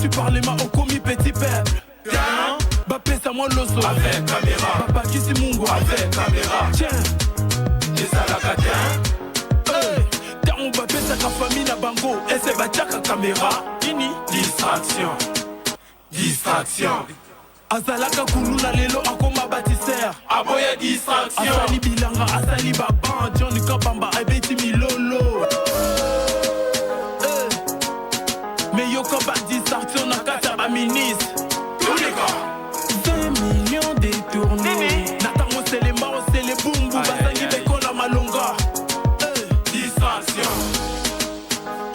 Tu parlais ma au commis petit peuple. Bapé ça moi l'osso avec caméra. Papa qui c'est Mungo avec caméra. Tiens, et ça la catin. T'as on Bapé ça ta famille na bango. Et c'est Bachaka caméra. Nini distraction. Distraction. Azalaka kuluna lelo akoma bâtisseur. Aboya distraction. Asali bilanga, asali baban. Johnny Kabamba, abeti milolo. Mais yo koba distraction na kata ba ministre. Tous les gars 20 millions détournés. Natango c'est les marons, c'est les boumbo. Basangi beko la malonga. Distraction.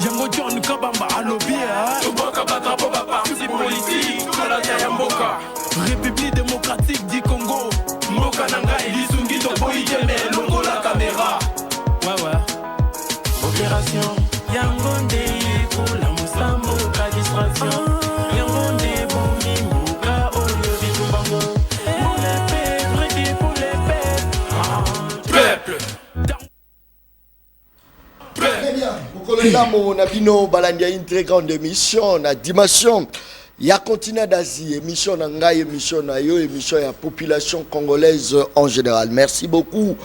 Yango Johnny Kabamba alobia. Toboka batrapo ba parti politique. Tola Yamboka. République démocratique du Congo. Mboka Nangai, Lizungi, Toboyi, Djembe, Longo la caméra. Ouais. Opération Yangonde pour la Moussambo, la distraction. Yangonde pour Mimouka, Olyobi, Tumbango. Pour les peuples, pour les peuples. Très bien. Vous connaissez là, mon abino, Balandia, une très grande émission, la dimension. Il y a continent d'Asie, émission Nangaï, émission Nayo, émission la population congolaise en général. Merci beaucoup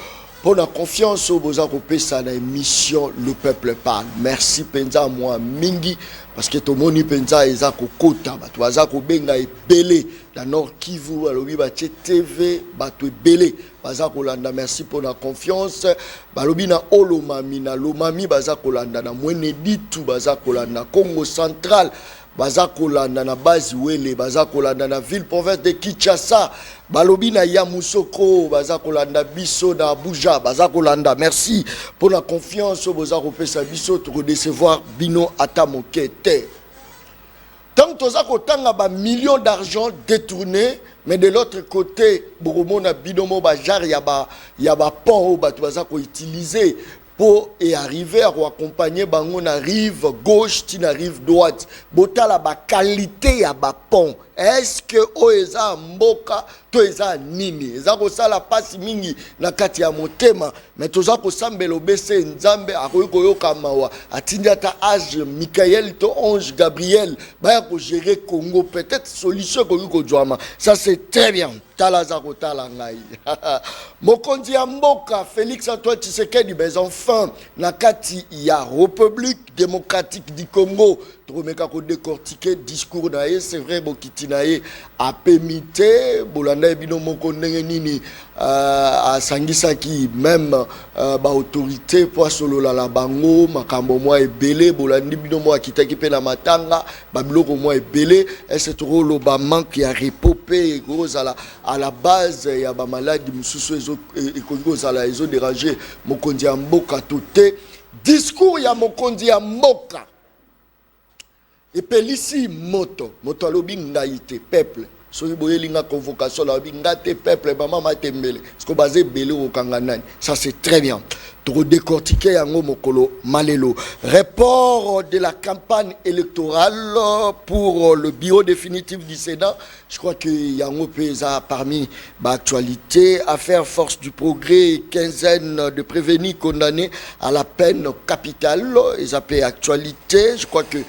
pour la confiance au beaux ça la émission Le Peuple Parle. Merci Penza moi Mingi parce que tout le monde Penza ezako kota, batu azako benga ebele dans Nord Kivu, alobi batie TV, batu ebele bazako landa. Merci pour la confiance. Balobi na Olomami na Lomami bazako landa na Mweneditu bazako landa Congo Central. Bazakolanda na base wele bazakolanda na ville province de Kinshasa balobi na Yamoussoukro bazakolanda biso na Abuja bazakolanda. Merci pour la confiance bozakopesa biso to recevoir bino atamokete tant tozakotanga ba millions d'argent détournés. Mais de l'autre côté boromona binomo bajar ya ba pont batu bazako utiliser pour y arriver à accompagner bango na rive gauche tina rive droite botala ba qualité ya ba pont. Est-ce que oeza mboka to eza nini eza ko sala pasi mingi na kati ya motema mais toza ko sambelo bese nzambe akoyi koyoka mawa atindi ata age Michael to Ange Gabriel baya ko gérer Congo peut-être solution ko yuko jwama. Ça c'est très bien. Tala za ko tala ngai mokonzi ya mboka Félix Antoine Tshisekedi mais enfin na kati ya République démocratique du Congo tomeka ko décortiquer discours nae. C'est vrai bokiti nae apemite bolanda bino moko ndenge nini asangisaki même ba autorité po solola la bango makambo mwa ebele bolandi bino mwa kitaki pe na matanga ba biloko mwa ebele et c'est trop lo ba manque ya repopé kozala à la base ya ba maladie mususu ekozala ezo déranger mokonzi ya mboka toté discours ya mokonzi ya mboka. Et pelisi moto alobi ngaite peuple soki boyelinga convocation la lobi ngate peuple mama matembele sko basé belé au kanganani. Ça c'est très bien. To décortiquer yango mokolo malelo report de la campagne électorale pour le bureau définitif du Sénat. Je crois que yango pesa parmi actualité affaire force du progrès quinzaine de prévenus condamnés à la peine capitale. Ils appellent actualité. Je crois que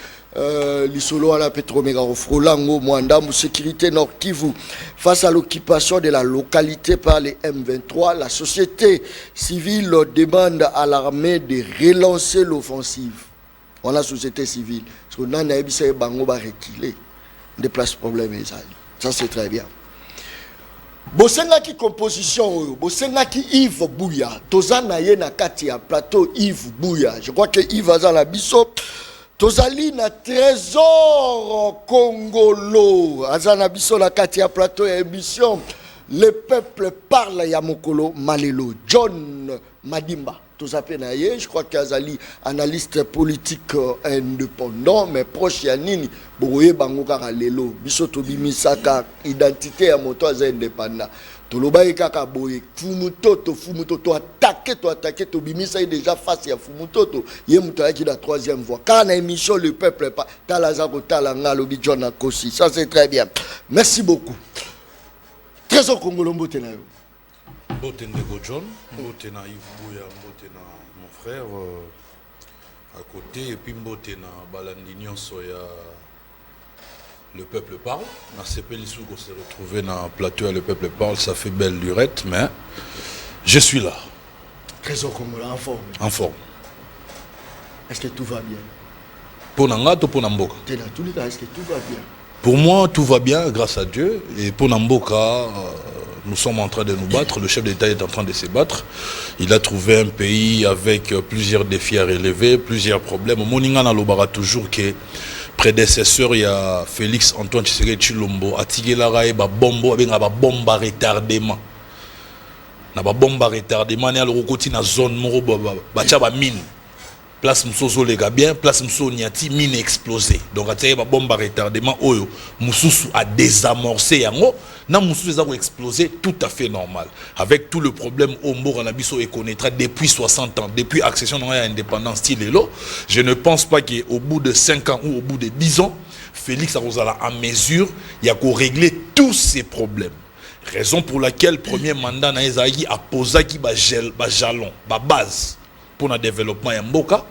l'isolo à la Petromega Frolango Mwandamou sécurité Nord Kivu face à l'occupation de la localité par les M23. La société civile demande à l'armée de relancer l'offensive. On a la société civile parce qu'on a un bango ba reculer des places problèmes. Ça c'est très bien. Bosenga qui composition bosenga qui Yves Bouya tozana ye na kati ya plateau Yves Bouya. Je crois que Yves Azala Bisso tozali na trésor congolo azana biso la kati ya plateau ya émission Le Peuple Parle ya mokolo malelo John Madimba tozape na ye. Je crois qu'azali analyste politique indépendant mais proche ya nini boye bango kaka lelo biso tobimisaka identité ya moto aza indépendant tolobaye kaka boye fumutoto attaquer to bimisa déjà face ya fumutoto ye muto yaki la troisième voie kana émission Le Peuple pas talaza ko talanga lobi John Akosi. Ça c'est très bien. Merci beaucoup. Trésor Congolo mbote na yo mbote ndeko John mbote na Yves Bouya mbote na mon frère à côté et puis mbote na balandi nyonso ya le peuple parle. Dans CP Lissouko s'est retrouvé dans un plateau et le peuple parle, ça fait belle lurette, mais je suis là. Trésor Congolais en forme. En forme. Est-ce que tout va bien? Pour Nangato, pour Namboka. Dans tous les cas, est-ce que tout va bien? Pour moi, tout va bien, grâce à Dieu. Et pour Namboka, nous sommes en train de nous battre. Le chef d'État est en train de se battre. Il a trouvé un pays avec plusieurs défis à relever, plusieurs problèmes. Moningana Lobara toujours que prédécesseur, il y a Félix Antoine Tshisekedi Tshilombo, Atigelara et Babombo, avec un bomba retardement. Na bomba retardement, il y a le côté na zone moro ba mine. Place Mousso les gars bien, place Mousso Niati, mine explosée. Donc il y a bomba retardement, Oyo, Moussou a désamorcé yango. Na Moussou a explosé, tout à fait normal. Avec tout le problème au Moranabiso et connaîtra depuis 60 ans, depuis l'accession de l'indépendance, je ne pense pas qu'au bout de 5 ans ou au bout de 10 ans, Félix Arozala en mesure, il y a qu'à régler tous ces problèmes. Raison pour laquelle le premier mandat na Ezaï a posé qui jalon, base pour le développement de Mboka.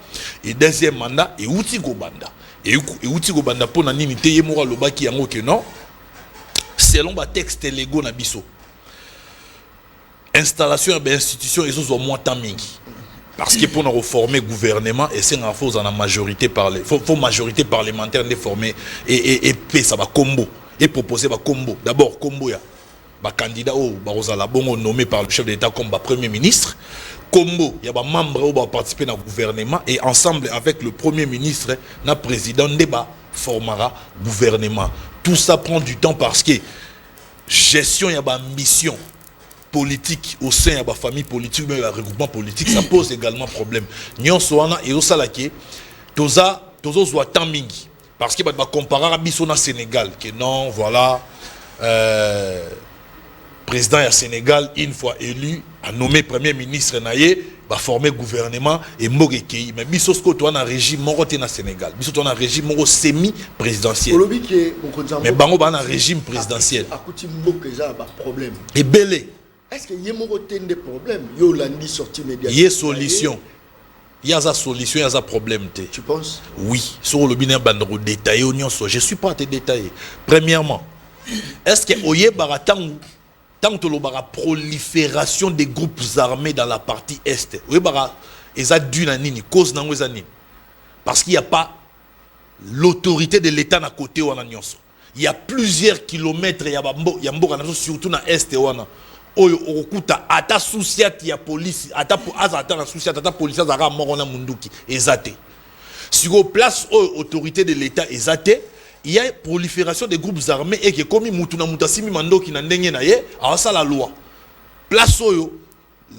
Et deuxième mandat, et Outi Gobanda. Et Outi Gobanda pour la nini teye mora loba ki yango ke non. Selon le texte légaux na biso. Installation et institution ils ont moins temps mingi. Parce que pour nous reformer le gouvernement et c'est en force en la majorité faut majorité parlementaire de former et ça va combo et proposer va combo. D'abord combo ya ba candidat au Barozala bongo nommé par le chef d'État comme premier ministre. Combo, il y a des membres qui vont participer dans le gouvernement et ensemble avec le premier ministre, le président débat formera gouvernement. Tout ça prend du temps parce que gestion, il y a des mission politique au sein de la famille politique, mais le regroupement politique, ça pose également problème. Nyon soana et au salaki, toza temps mingi parce que va comparer à Bissona Sénégal que non voilà. Président du Sénégal, une fois élu, a nommé premier ministre Naye, va former gouvernement et Mogekei. Mais Bissosko, tu as un régime moroté na Sénégal. Bissosko, tu as un régime moro semi-présidentiel. Mais Bango, tu as un régime présidentiel. Et belé. Est-ce qu'il y a des problèmes? Il y a solution. Il y a des solutions, il y a des problèmes. Tu penses? Oui. Sur le bilan bandero détaillé, je ne suis pas à te détailler. Premièrement, est-ce que Oye Baratang tant que la prolifération des groupes armés dans la partie Est, parce qu'il n'y a pas l'autorité de l'État à côté. Il y a plusieurs kilomètres, il y a surtout dans l'Est. Okuta ata souciat ya police ata na souciat ata police azara morona munduki ezate sur place autorité de l'État ezate. Il y a prolifération des groupes armés et que comme Mutuna Mutasimi Mandoki na ndenge na ye awasa la loi place oyo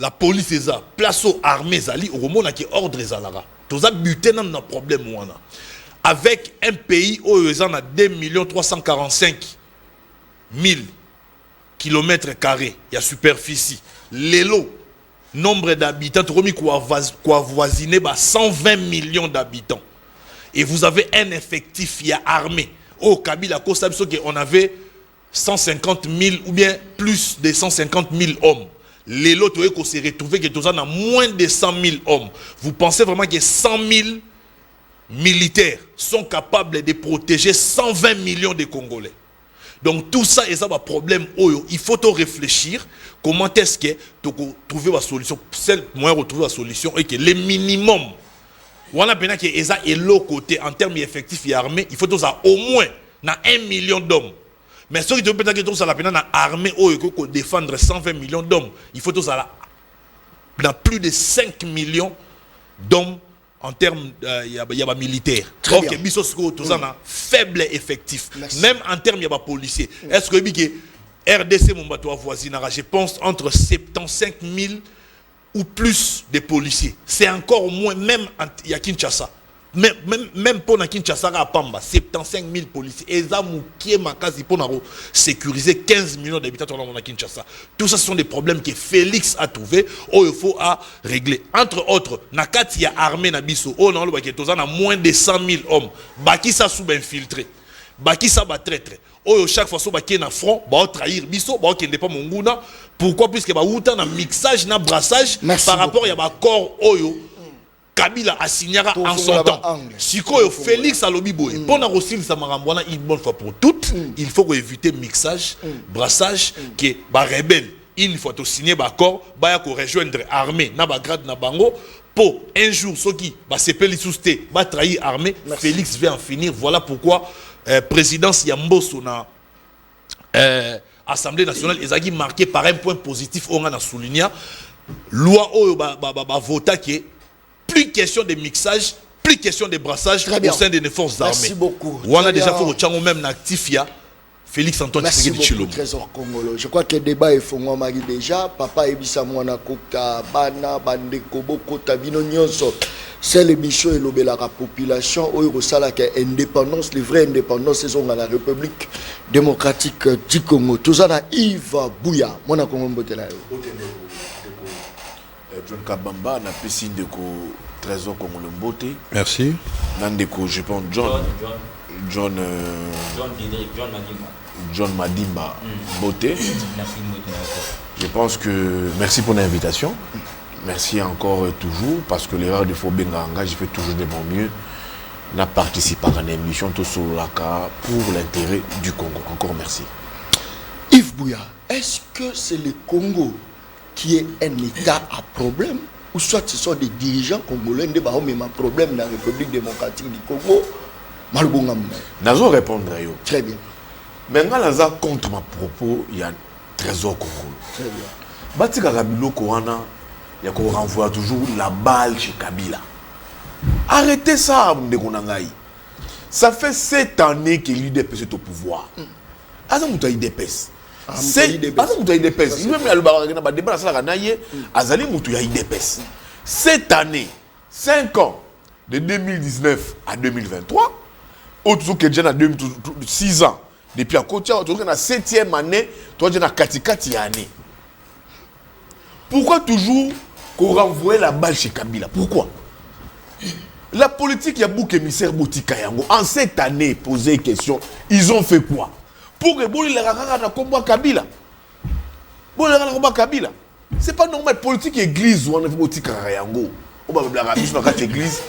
la police eza place aux armées zali au na ki ordre zalara toza buté na problème wana avec un pays oyo eza na 2 345 000 kilomètres carrés ya superficie lelo nombre d'habitants tokomi kwa voisiner ba 120 millions d'habitants. Et vous avez un effectif qui a armé. Au Kabila, on avait 150 000 ou bien plus de 150 000 hommes. Les lots qui s'est retrouvé que tout ça a moins de 100 000 hommes. Vous pensez vraiment que 100 000 militaires sont capables de protéger 120 millions de Congolais? Donc tout ça est un problème. Il faut réfléchir. Comment est-ce que tu trouver la solution? Seul moyen de trouver la solution est que les minimums. On a besoin que et l'autre côté en termes effectifs et armés, il faut au moins 1 million d'hommes. Mais ceux qui ont la peine armée pour défendre 120 millions d'hommes, il faut plus de 5 millions d'hommes en termes militaires. Donc il y a faible effectif. Même en termes de policiers. Est-ce que RDC mon bateau voisinage, je pense entre 75 000 ou plus de policiers. C'est encore moins, même à Kinshasa. Même pour Kinshasa, à Pamba, 75 000 policiers. Et ça, qui est ma case pour sécuriser 15 millions d'habitants à Kinshasa. Tout ça, ce sont des problèmes que Félix a trouvé. Il faut régler. Entre autres, Nakati y a armé Nabiso. On a moins de 100 000 hommes. Baki ça sous-infiltré. Baki ça va traître. Chaque fois que na front, ba trahir biso, ba qui n'est pas monguna. Pourquoi? Puisque ba outa na mixage na brassage par rapport à ba corps oyo Kabila a signé en son temps. Sikoyo Félix alobi boy. Pona rosil sa marambwana une bonne fois pour toutes, il faut éviter mixage, brassage que ba rebelle une fois to signer ba accord, ba ya ko rejoindre armée na ba grade na bango pour un jour ceux qui ba sepeli sousté, ba trahir armée, Félix va en finir. Voilà pourquoi présidence Yamboso na Assemblée nationale ezaki marqué par un point positif on a souligné loi oyo ba vota qui est plus question de mixage, plus question de brassage au sein des forces armées. Merci beaucoup. On a déjà fait au Tchango même actif ya Félix Antoine Tshisekedi Tshilombo. Trésor Congolo. Je crois que le débat est fondé mari déjà. Papa Ebisa Mwana Kokta Bana Bande Kobo Kota Bino Nyonso. C'est l'émission et l'obéla la population au Rosala qui est indépendance, les vraies indépendances saison à la République démocratique du Congo. Tout ça na Yves Bouya. Mwana Congo Mbotela. John Kabamba n'a pas signe de Trésor Congolo Mbote. Merci. Nandeko, je pense John Madimba Mbote. Je pense que merci pour l'invitation. Merci encore et toujours parce que l'erreur de Fobenganga, je fais toujours de mon mieux. N'a participé à une émission tout sur l'ACA pour l'intérêt du Congo. Encore merci. Yves Bouya, est-ce que c'est le Congo qui est un État à problème, ou soit ce sont des dirigeants congolais qui ont un problème dans la République démocratique du Congo? Nazo répondre à yo. Très bien. Maintenant, Naza contre ma propos, il y a un Trésor Congolo. Très bien. Batika Kabilo Kouana, il y a qu'on renvoie toujours la balle chez Kabila. Arrêtez ça, Mdekonangaï. Ça fait 7 années que l'UDPS est au pouvoir. Asa Mouta IDPS. C'est pas ça Mouta IDPS. Même le débat ça la naïe, Azali Mouta IDPS. Cette année, 5 ans, de 2019 à 2023, autour que déjà 6 ans, depuis à côté, autour que la 7e année, toi déjà 4 années. Pourquoi toujours qu'on renvoie la balle chez Kabila? Pourquoi? La politique, il y a beaucoup d'émissaires Botika Yango. En cette année, poser une question, ils ont fait quoi? Pour que les racaras na combat Kabila. Bon, les racaras combat Kabila. C'est pas normal. Politique église ou on a fait Botika Yango. On va la rabiche dans cette église.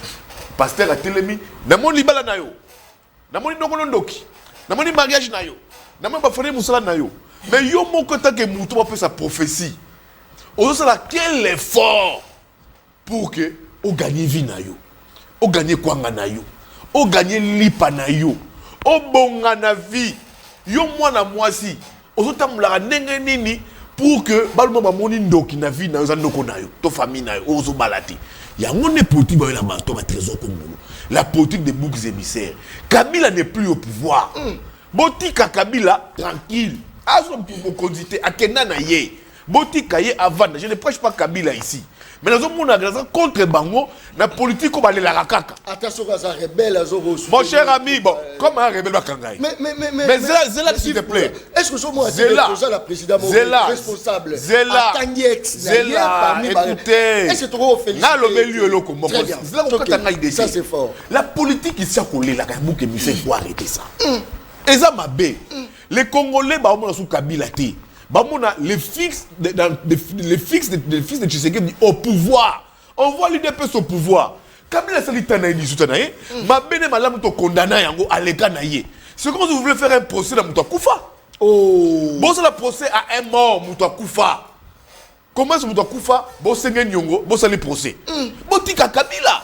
Pasteur a télémi. Namon libala na yo. Namon ndoki. Namon mariage na yo. Namon ba fane musala na yo. Mais yo mon côté que moutou va faire sa prophétie. On sait quel effort pour que on gagne vie na yo. On gagne kwanga na yo. On gagne lipa na yo. On bonga na vie. Yo mwana mwasi. On sait tamula ndenge nini pour que baluma ba moni ndoki na vie na yo za ndoko na yo. To famille na yo. On zo balati. Il y a une politique ba la bateau ba Trésor Congolo. La politique des boucs émissaires. Kabila n'est plus au pouvoir. Botika Kabila tranquille. Azo pour conditer a kenana ye. Botika ye avant. Je ne prêche pas Kabila ici. Mais nous avons contre Bango, la politique comme aller la rakaka. Attention à ça, rebelle, mon cher ami, bon, comme un rebelle Bakangaï. Mais Zela, s'il te plaît. Est-ce que moi, Zela, la présidente responsable Zela, écoutez. Est-ce que trop félicité? Ça, c'est fort. La politique ici a collé la Kabou qui il faut arrêter ça. Et ça m'a bé. Les Congolais, bah, on a sous Kabila. Les fils de Tshisekedi au pouvoir. On voit l'UDPS au pouvoir. Kabila Salitana dit soutanaye, ma bene malam to condamné yango à l'écanaye. C'est comme si vous voulez faire un procès à Mouta Koufa. Oh. Bon, c'est le procès à un mort Mouta Koufa. Comment est-ce Mouta Koufa? Bon, c'est un nyongo, bon, c'est le procès. Bon, tika Kabila.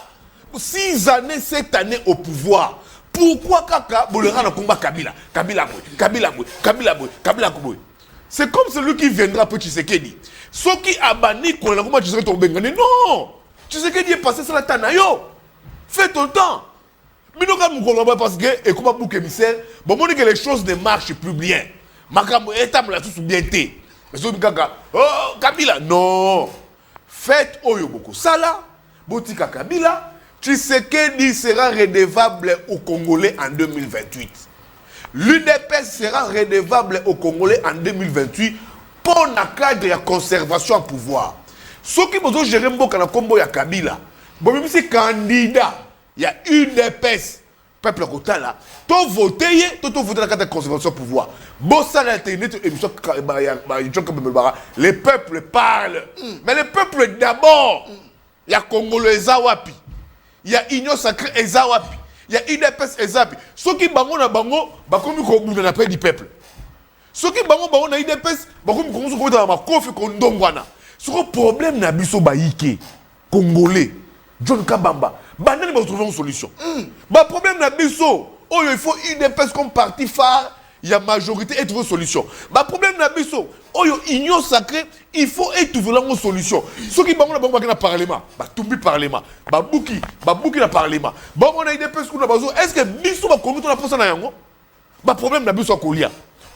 6 années, 7 années au pouvoir. Pourquoi Kaka Bolera na combat Kabila? Kabila Boy. C'est comme celui qui viendra pour Tshisekedi. Ceux qui a banni qu'on a comment Tshisekedi tombé. Non! Tshisekedi est passé sur la Tanayo. Fais ton temps. Mais nous avons parce que, et comme bouc émissaire, bon, on dit que les choses ne marchent plus bien. Makambo état la tout bien té. Mais oh, Kabila, non! Faites Oyoboko. Ça là, Botika Kabila, Tshisekedi sera redevable aux Congolais en 2028. L'UDPS sera redevable aux Congolais en 2028 pour un cadre de conservation au pouvoir. Ceux qui vont gérer Mboka Kombo ya Kabila, bon, même si candidat, il y a UDPS, peuple Kotala, tu votes, tu votes dans la cadre de conservation au pouvoir. Bon, ça a été une émission, les peuples parlent. Mais les peuples d'abord, il y a Congolais Zawapi. il y a Union Sacrée Ezawapi, il y a UDPS Ezapi. Ceux qui bango na bango, bakomi ko bunda na près du peuple. Ceux qui bango na UDPS, bakomi ko ko dans ma kofi ko ndongwana. Ce problème na biso baïké congolais. John Kabamba, banani va trouver une solution. Ba problème na biso, oh il faut UDPS comme parti phare. Il y a majorité et trouver une solution. Le problème na biso, union sacrée, il faut trouver une solution. Ceux qui bango na bango na parlement, ba tumbi parlement, ba buki na parlement. Bango na IDPS kuna bazo, est-ce que biso ba komi to na posa na yango? Ba problème na biso kolia.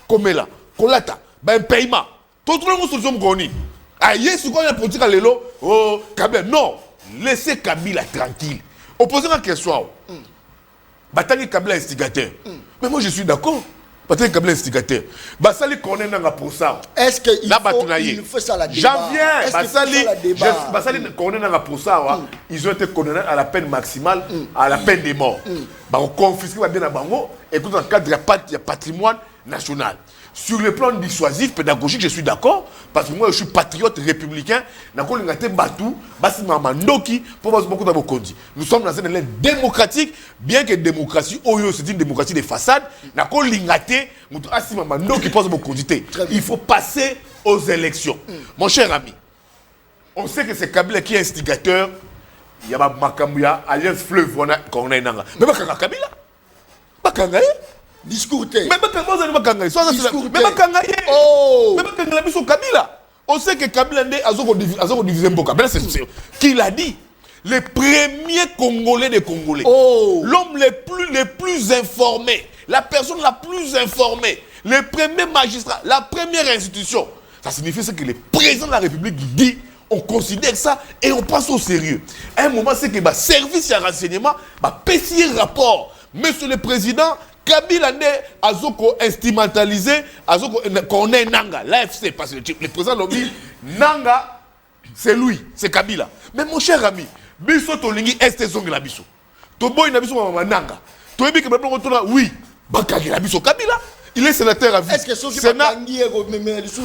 Komela, kolata, ba paiement. To trouver une solution ngoni. Ah yesu ko na politique à lelo, oh Kabila non, laissez Kabila tranquille. Opposez la question. Batali Kabila instigateur. Mais moi je suis d'accord. Peut-être Kabila instigateur. Basali connaît nanga pour ça. Est-ce que il faut ça la débat? J'en viens. Basali connaît nanga pour ça. Ils ont été condamnés à la peine maximale, à la peine de mort. On confisque bien à bango et dans le cadre du patrimoine national. Sur le plan dissuasif, pédagogique, je suis d'accord, parce que moi je suis patriote républicain. Nous sommes dans un élève démocratique, bien que démocratie, c'est une démocratie de façade. Il faut passer aux élections. Mon cher ami, on sait que c'est Kabila qui est instigateur. Il y a Makamouya, Alliance Fleuve, on a Nanga. Mais Kabila, Bakanga. Discours. Mais on sait que Kabila a divisé Mboka. Qui l'a dit? Les premiers Congolais des Congolais. L'homme le plus informé. La personne la plus informée. Le premier magistrat. La première institution. Ça signifie que le président de la République dit. On considère ça et on passe au sérieux. À un moment, c'est que le service de renseignement va pécier rapport. Monsieur le Président, Kabila a instrumentalisé, qu'on est Nanga, l'AFC, parce que le président l'a dit, Nanga, c'est lui, c'est Kabila. Mais mon cher ami, Biso Tolingi Est Zong la Biso. Toboy na Biso Nanga. Toyebi que maintenant on oui, Bakagi la Biso Kabila. Il est sénateur à vie. Est-ce que ceux qui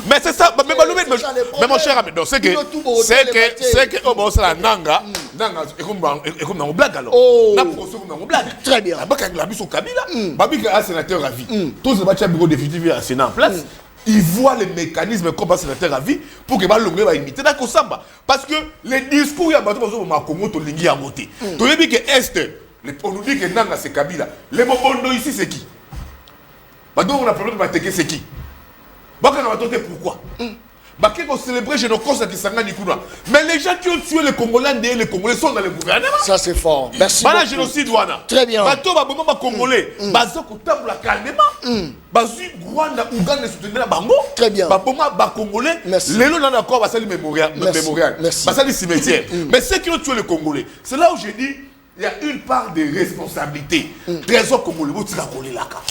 mais c'est ça, mais mon cher ami, c'est que oh bon c'est la Nanga et comme on blague alors. Na procès comme on blague. Très bien. Bakagi la Biso Kabila, Babi est sénateur à vie. Tous les bâtiments bureau définitif à Sénat en place. Il voit les mécanismes comme un sénateur à vie pour que Balongé va imiter dans Kosamba. Parce que les discours, il y a beaucoup de Congo, Tolingi à voter. Tu as dit que Est, on nous dit que Nanga c'est Kabila. Les Mobondo ici c'est qui? Donc on a problème de m'attaquer c'est qui? Pourquoi? Baké qu'on célébrer Génocos qui s'engage Nikuna. Mais les gens qui ont tué les Congolais et les Congolais sont dans le gouvernement. Ça c'est fort. Merci. Bala génocide wana. Très bien. Bato ba bomba Congolais. Bazo ko tabla calmement. Bazu Rwanda Ouganda soutenir bango. Très bien. Ba bomba ba Congolais. Lelo na d'accord basali mémorial. Basali cimetière. Mais ceux qui ont tué les Congolais, c'est là où j'ai dit il y a une part de responsabilité. Trésor Congolais,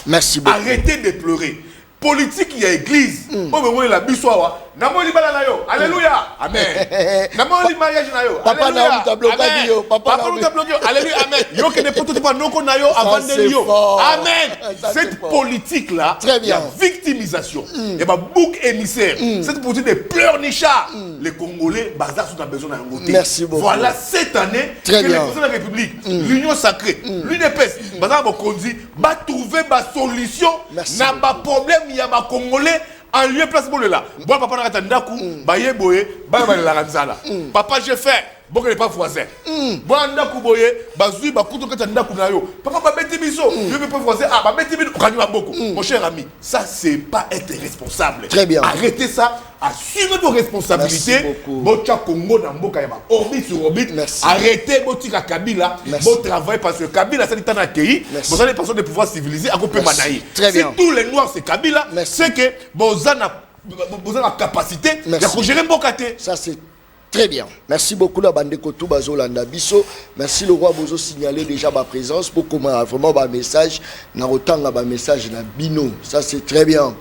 merci beaucoup. Arrêtez de pleurer. Politique, il y a église. Oh, mais la bissoa. Namoli balanayo. Alléluia. Amen. Namoli mariage nayo. Papa na tablo yo. Papa na tablo yo. Alléluia. Amen. Yo que ne peut pas noko nayo avant de yo. Amen. Cette politique là, très bien. La victimisation. Et ma bouc émissaire. Cette politique de pleurnichards. Les Congolais, bazar sont besoin d'un côté. Merci beaucoup. Voilà cette année que le président de la République, l'Union sacrée, l'UDPS, bazar Bokonzi, va trouver ma solution. N'a pas problème. Il y a ma Congolais en lieu place pour le là. Bon papa n'a pas d'aku, baye boye, baye la ranzala. Papa j'ai fait, bon que n'est pas voisin. Bon ndaku boye, bazui bakuto que ndaku na yo. Papa ba beti biso, je veux pas voisin. Ah ba beti biso, kanima beaucoup. Mon cher ami, ça c'est pas être responsable. Très bien. Arrêtez ça, assumez vos responsabilités. Bocha Congo na mboka yaba, orbite sur orbite. Arrêtez botika Kabila, bon travail parce que Kabila ça dit tant accueilli. Vous avez des personnes de pouvoir civilisé à couper manaï. Si tous les noirs c'est Kabila, c'est que Bozana a capacité de gérer Mbokate. Ça c'est très bien. Merci beaucoup la bande Kotou Bazolanda Bisso. Merci le roi Bozo signaler déjà ma présence pour comment vraiment un message na autant un message na bino. Ça c'est très bien.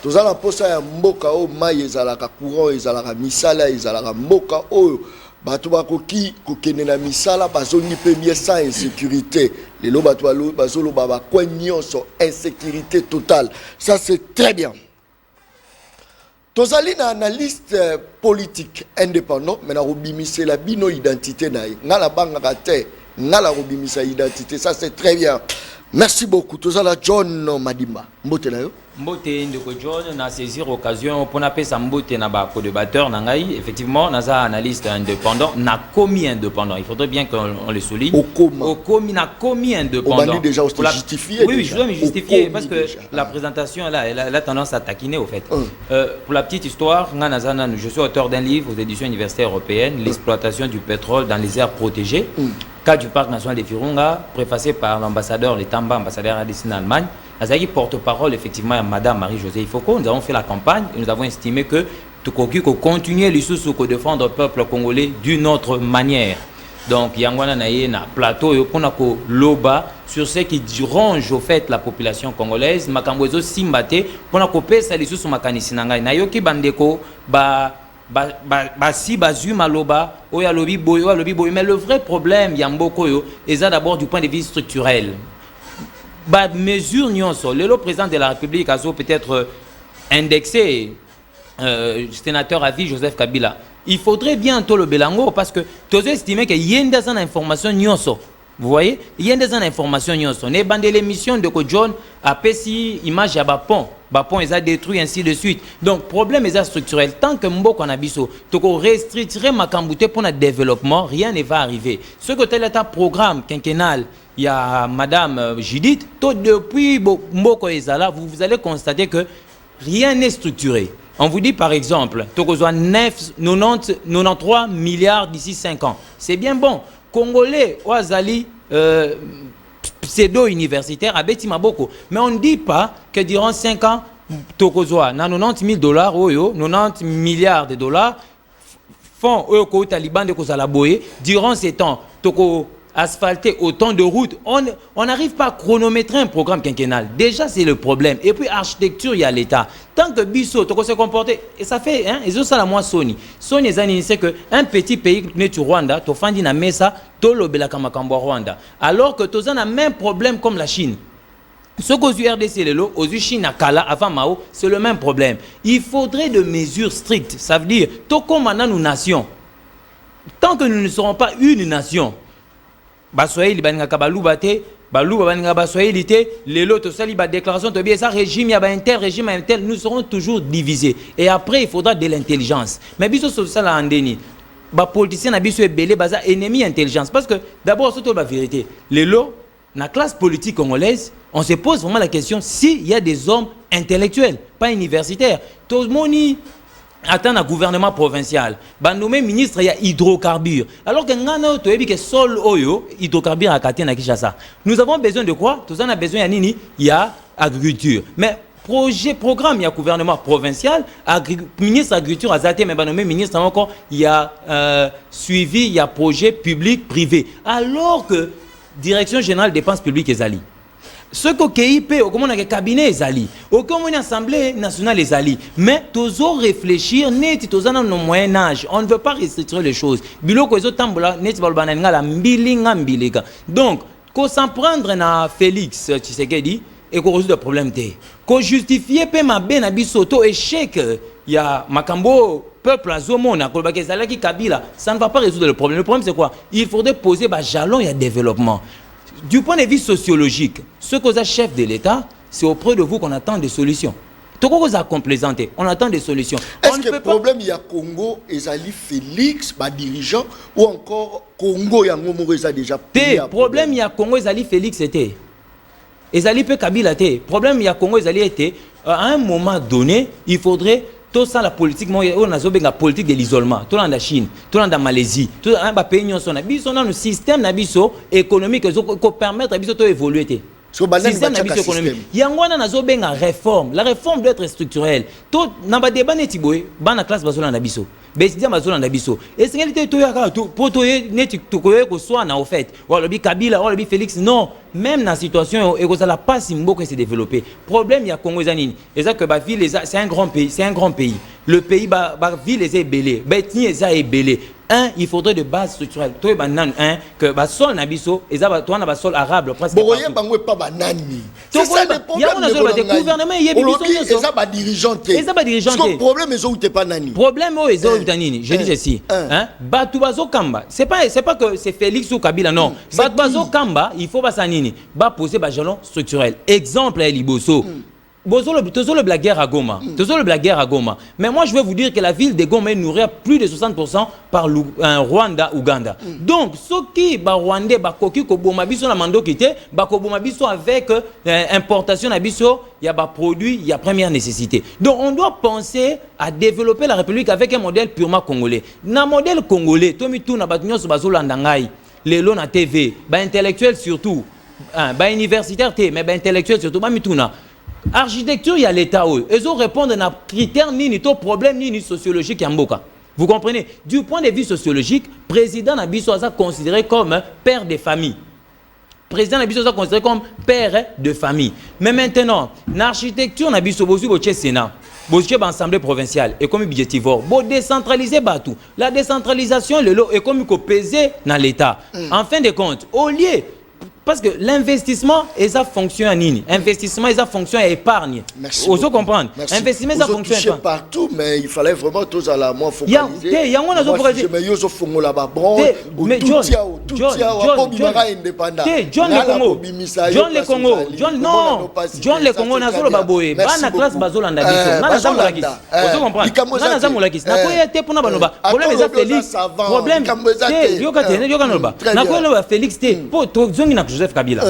Tous la posa ya mboka o mai ezalaka courant ezalaka misala ezalaka mboka o bato bakoki kokene na misala bazongi premier sans insécurité. Les lo bato bazolo baba kwenyo so insécurité totale. Ça c'est très bien. Tozali na analyste politique indépendant mais na robimise la bino identité na nga la banga te ngala robimisa identité, ça c'est très bien. Merci beaucoup. Tout ça là, John Madimba. Mbote na yo. Mbote ndeko John na saisir occasion pour napper sa mbote na ba co-débatteur na ngai. Effectivement, na za analyste indépendant na commis indépendant. Il faudrait bien qu'on le souligne. Au commis na commis indépendant. On déjà justifié. Oui, je dois me justifier parce que la présentation là, elle a tendance à taquiner au fait. Pour la petite histoire, je suis auteur d'un livre aux éditions universitaires européennes, l'exploitation du pétrole dans les aires protégées. Cas du parc national de Virunga, préfacé par l'ambassadeur Letamba, ambassadeur RDC en Allemagne. Azaki porte-parole effectivement à Madame Marie-Josée Foucault. Nous avons fait la campagne et nous avons estimé que Tukoki qu'on continuer les sous que défendre le peuple congolais d'une autre manière. Donc Yangwana naye na plateau et pour ko loba sur ce qui ronge au fait la population congolaise. Makambwezo simbate pour ko pesa les sous makanisi nanga na yoki bandeko si bazu maloba oya lobi boy mais le vrai problème yamboko yo est d'abord du point de vue structurel. Mesure nyonso le président de la République a peut-être indexé sénateur à vie Joseph Kabila. Il faudrait bientôt le Belango parce que tu as estimé qu'il y a des informations nyonso. Vous voyez, il y a des informations nyonso. Ne bande l'émission de John a pessi image à Bapon. Bapon ils a détruit ainsi de suite. Donc problème est structurel. Tant que Mboko Nabiso, tu restreindrais ma cambouté pour le développement, rien ne va arriver. Ce que tel est un programme quinquennal. Il y a Madame Judith, tout depuis Mboko Ezala, vous allez constater que rien n'est structuré. On vous dit par exemple, tu as 93 milliards d'ici 5 ans. C'est bien bon. Congolais, Ouazali, pseudo-universitaire, Abeti Maboko. Mais on ne dit pas que durant 5 ans, tu as $90 000, 90 milliards de dollars, fonds au Taliban de Kozalaboye, durant ces temps, tu as asphalter autant de routes, on n'arrive pas à chronométrer un programme quinquennal. Déjà, c'est le problème. Et puis, architecture, il y a l'État. Tant que Bissot, tu se comporter, et ça fait, hein, ils ont ça la moi Sony. Sony, c'est qu'un petit pays, tu Rwanda, tu fais une mesa, tu l'obéla kamakambo Rwanda. Alors que tu as le même problème comme la Chine. Ce qu'aux RDC, aux Chine à Kala, avant Mao, c'est le même problème. Il faudrait de mesures strictes. Ça veut dire, tout comme nous nations, tant que nous ne serons pas une nation, Basoye libaninga kabaluba te baluba baninga basoye lité les lots sali ba déclaration to bien ça régime ya ba régime intel nous serons toujours divisés et après il faudra de l'intelligence mais biso sur ça la andeni ba politicien na biso ebelé baza ennemi intelligence parce que d'abord surtout la vérité les lots la classe politique congolaise on se pose vraiment la question s'il y a des hommes intellectuels pas universitaires tout moni attend un gouvernement provincial. Nommé ministre, il y a hydrocarbures. Alors que nous avons sol oyo hydrocarbures à Kinshasa. Nous avons besoin de quoi? Tout ça, on a besoin de il y a agriculture. Mais programme, il y a gouvernement provincial, ministre agriculture à Zate, mais nommé ministre encore, il y a suivi, il y a projet public, privé. Alors que direction générale des dépenses publiques est Ali. Ce que KIP, comment on a cabinet est ali, comment une assemblée nationale est ali, mais toujours réfléchir, net tous dans nos moyen âge, on ne veut pas restructurer les choses. Bilo ko tambola net balbananga la mbilinga mbilega. Donc, qu'on s'en prendre na Félix Tshisekedi et qu'on résout le problème té. Qu'on justifie pe ma ben abisoto échec, il y a makambo peuple à Zomona, Kolbakezalaki Kabila, ça ne va pas résoudre le problème. Le problème c'est quoi? Il faudrait poser ba jalon et développement. Du point de vue sociologique, ce que vous êtes chef de l'État, c'est auprès de vous qu'on attend des solutions. Tout ce que vous avez complémenté, on attend des solutions. Est-ce que le problème, il y a Congo, Ezali Félix, dirigeant, ou encore Congo, il y a déjà pris le problème, il y a Congo, Ezali Félix, c'était. Ezali peut Kabila, le problème, il y a Congo, Ezali était. À un moment donné, il faudrait. Tout ça, la politique, on a la politique de l'isolement. Tout dans la Chine, tout dans la Malaisie, tout dans les pays, on a un système économique qui permet d'évoluer. Système économique. Il y a une réforme. La réforme doit être structurelle. Tout dans le débat, dans la classe, et c'est pour que soit en fait ou Kabila ou Félix non même dans la situation et ça la passe beaucoup s'est développé problème il y a Congo zanini et ça que c'est un grand pays le pays va ville les belé betni eza belé. Un, il faudrait de base structurelle. Toi, que sol nabiso, et ça, toi, on a sol arabe presque. Pas banani. C'est ça le problème. Il y a gouvernement, il y a des ça va dirigeant. Et ça va dirigeant. Le problème est où t'es pas nani. Problème où est où nani. Je dis ceci. Batubazo Kamba. C'est pas que c'est Félix ou Kabila non. Batubazo Kamba, il faut pas ça nini. Ba poser ba jalon structurel. Exemple à Liboso. Toujours le blagueur à Goma. Toujours le blagueur à Goma. Mais moi, je veux vous dire que la ville de Goma est nourrie à plus de 60% par Rwanda, Ouganda. Donc, ceux qui sont Rwandais, Bakoki, Koboma Biso, la Mando Kité, Bakoboma Biso avec importation à Biso, il y a des produits, il y a première nécessité. Donc, on doit penser à développer la République avec un modèle purement congolais. Dans le modèle congolais, Tomi Touna Batunyo Sobazo Landangai, les lots na TV, intellectuels surtout, universitaires, mais intellectuels surtout, Mituna. Architecture, il y a l'État. Ils ont répondre à critères ni problème ni sociologique Yamboka. Vous comprenez? Du point de vue sociologique, président Nabiso a considéré comme père de famille. Président Nabiso a considéré comme père de famille. Mais maintenant, l'architecture Nabiso bosu boche Sénat, boche assemblée provinciale et comme budgétivore, bo décentraliser tout. La décentralisation est comme peser dans l'État. En fin de compte, au lieu parce que l'investissement, ça fonctionne à Nini. Investissement, ça fonctionne à épargne. Merci. Vous comprendre. Investissement, ça fonctionne à épargne. Partout, mais il fallait vraiment tous à la moins focaliser. Il y a un autre projet. Mais John le Congo. John le Congo, na solo baboye. Bana classe bazolanda biso. Na zamolakis. Vous comprendre. Na zamolakis. Na koya te pona banoba. Problème est Félix. Problème. Na koya Félix te. Po to zongi na Joseph Kabila.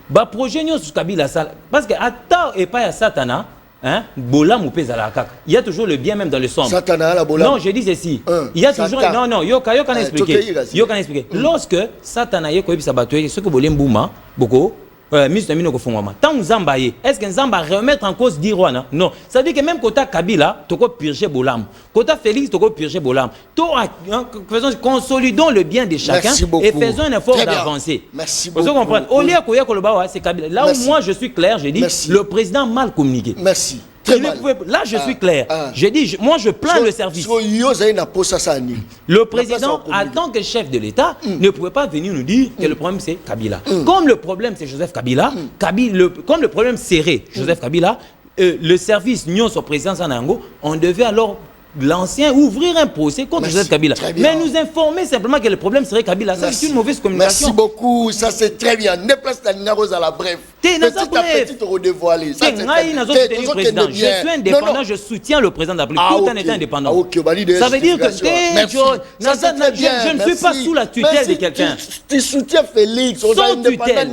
Ba projet nyo sur Kabila ça parce que attends et pas à Satana, hein, Bolam ou pesa kaka. Il y a toujours le bien même dans le sombre. Satana la Bolam. Non, je dis ceci. Il y a toujours non, yo kan expliquer. Yo kan expliquer. Lorsque Satana yeko bisa batoye ce que Bolem Bouma, beaucoup Ministre Mino Kofongwama. Tant Nzambaye, est-ce que Nzamba remettre en cause d'Irwana? Non. Ça veut dire que même Kota Kabila, toko purger Bolam. Kota Félix, toko purger Bolam. Consolidons le bien de chacun et faisons un effort d'avancer. Merci beaucoup. Vous comprenez? Au lieu que Kolobawa, c'est Kabila. Là où moi je suis clair, j'ai dit le président mal communiqué. Merci. Là, je suis clair. Je dis, moi, je plains le service. Le président, en tant que chef de l'État, ne pouvait pas venir nous dire que le problème, c'est Kabila. Comme le problème, c'est Joseph Kabila, comme le problème, c'est Joseph Kabila, le service Nyon, son président Sanango, on devait alors l'ancien ouvrir un procès contre Joseph Kabila. Mais nous informer simplement que le problème serait Kabila. Ça, c'est une mauvaise communication. Merci beaucoup. Ça, c'est très bien. Ne place ta Rose à la bref. Petit à petit, te redévoiler. Je suis indépendant, je soutiens le président de la République. Tout en étant indépendant. Ça veut dire que je ne suis pas sous la tutelle de quelqu'un. Tu soutiens Félix. Sans tutelle.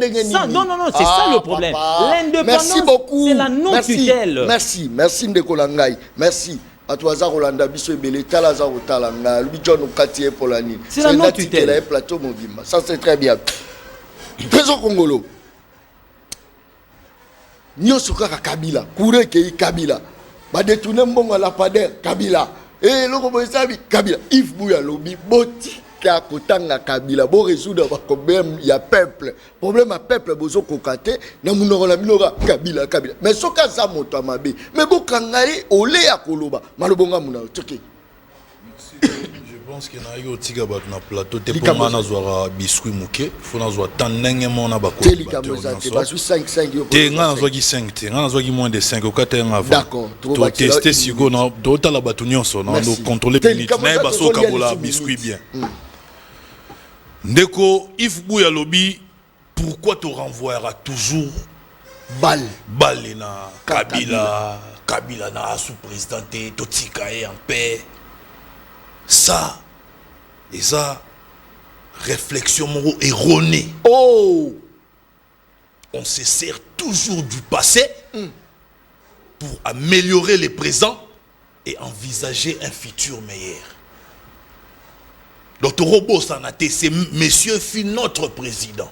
Non, c'est ça le problème. L'indépendance, c'est la non-tutelle. Merci. Merci, Ndekolangai. Merci. Atoaza Rolanda biso ebele talaza otalanga lui John Okati pour la nuit. C'est la non-tutelle. Plateau Mobimba. Ça c'est très bien. Président Congolo. Nyoso kaka Kabila, kure ke Kabila. Ba détourner mbongo la pader Kabila. Et loko bosabi Kabila. If Bouya lobi boti ka kotanga Kabila bo résoudre ba problème ya peuple. Problème à peuple bozo kokate na munoro la minora Kabila. Mais soka za moto mabe. Mais bo kangari ole ya koloba. Malobonga muna toke. Je pense que na yo tiga ba na plateau te pour na zoara biscuit muke, faut na zoa tanenge mona ba ko. Te 5 yo. Te nga zo gi 5 te, nga zo gi moins de 5 au kata nga avant. D'accord. To tester sigo na do ta la batu nyonso na do contrôler minute na ba so kabola biscuit bien. Ndeko if Bouya lobi pourquoi te renvoyera toujours balle na Kabila na sous-président to tikae en paix. Ça, et ça, réflexion erronée. Oh! On se sert toujours du passé pour améliorer le présent et envisager un futur meilleur. Dr. Robo Sanate, c'est monsieur fut notre président.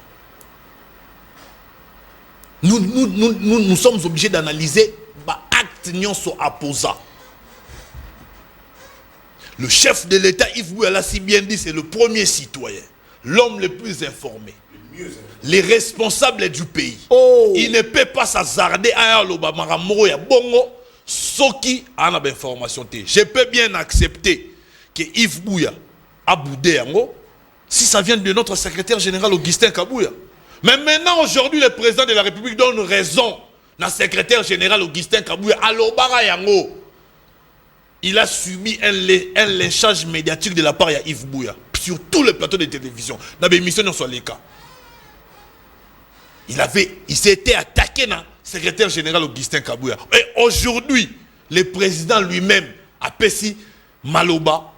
Nous sommes obligés d'analyser l'acte qui sont apposés. Le chef de l'État, Yves Bouya si bien dit, c'est le premier citoyen, l'homme le plus informé, les responsables du pays. Oh. Il ne peut pas s'hasarder à l'Obama Bongo Soki a une information. Je peux bien accepter que Yves Bouya a boudé si ça vient de notre secrétaire général Augustin Kabouya. Mais maintenant, aujourd'hui, le président de la République donne raison à secrétaire général Augustin Kabouya. Alobara Yango. Il a subi un lynchage médiatique de la part de Yves Bouya sur tous les plateaux de télévision. Dans l'émission, non soit les cas. Il s'était attaqué dans le secrétaire général Augustin Kabouya. Et aujourd'hui, le président lui-même a péci Maloba.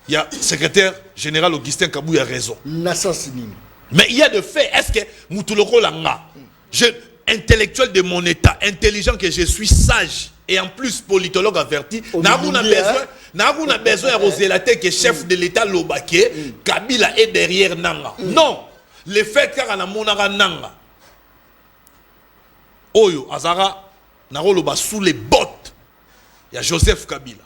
Il y a le secrétaire général Augustin Kabouya raison. Mais il y a de faits. Est-ce que Moutuloko Langa, intellectuel de mon état, intelligent que je suis, sage et en plus politologue averti, n'a besoin de Rosélaté que chef de l'état Lobake, Kabila est derrière Nanga. Non, le fait qu'il y a Nanga, Oyo, Azara, Naroloba sous les bottes, il y a Joseph Kabila.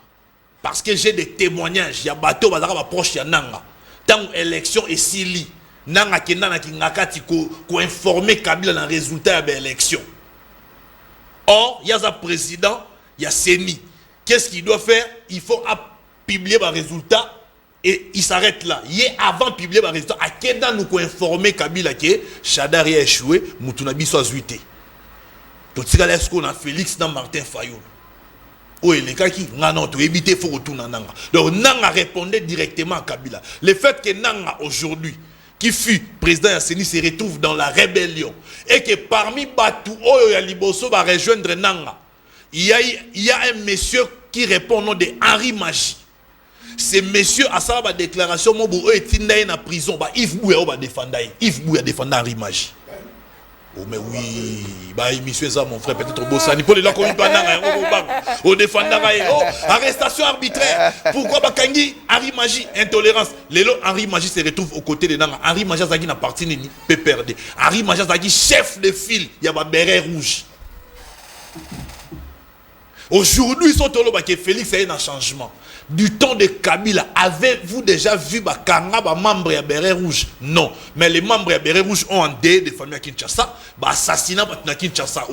Parce que j'ai des témoignages, il y a bateau, Bazara proche de Nanga. Tant élection est si li. Nanga Kenana qui ngakati ko informer Kabila dans le résultat de l'élection. Or, il y a un président, il y a Seni. Qu'est-ce qu'il doit faire? Il faut publier le résultat et il s'arrête là. Il est avant de publier le résultat. À quel moment nous informer Kabila que Chadari a échoué, Moutunabi soit zuité. Donc, si on a Félix dans Martin Fayoul. Oui, les cas qui non, tu éviter faut retourner Nanga. Donc Nanga répondait directement à Kabila. Le fait que Nanga aujourd'hui, qui fut président Yasseni, se retrouve dans la rébellion et que parmi Batou Oyo Yaliboso va rejoindre Nanga, il y a un monsieur qui répond au nom de Henri Magie. Ce monsieur a sa déclaration Mobo est en prison. Yves Bouya va défendre. Yves Bouya défend Henri Magie. Oh mais oui, monsieur ça mon frère peut-être Bossani pour les gens qu'on au défendant arrestation arbitraire. Pourquoi Bakangi Henri Magie intolérance. Les lots Henri Magie se retrouve aux côtés de Nanga. Henri Magie Zagi n'a parti ni peut perdre. Henri Magie Zagi chef de file, il y a un béret rouge. Aujourd'hui, ils sont au lot que Félix a eu un changement. Du temps de Kabila, avez-vous déjà vu Bakanga, membres de Béret Rouge? Non. Mais les membres de Béret Rouge ont en dé des familles à Kinshasa, assassinat à Kinshasa.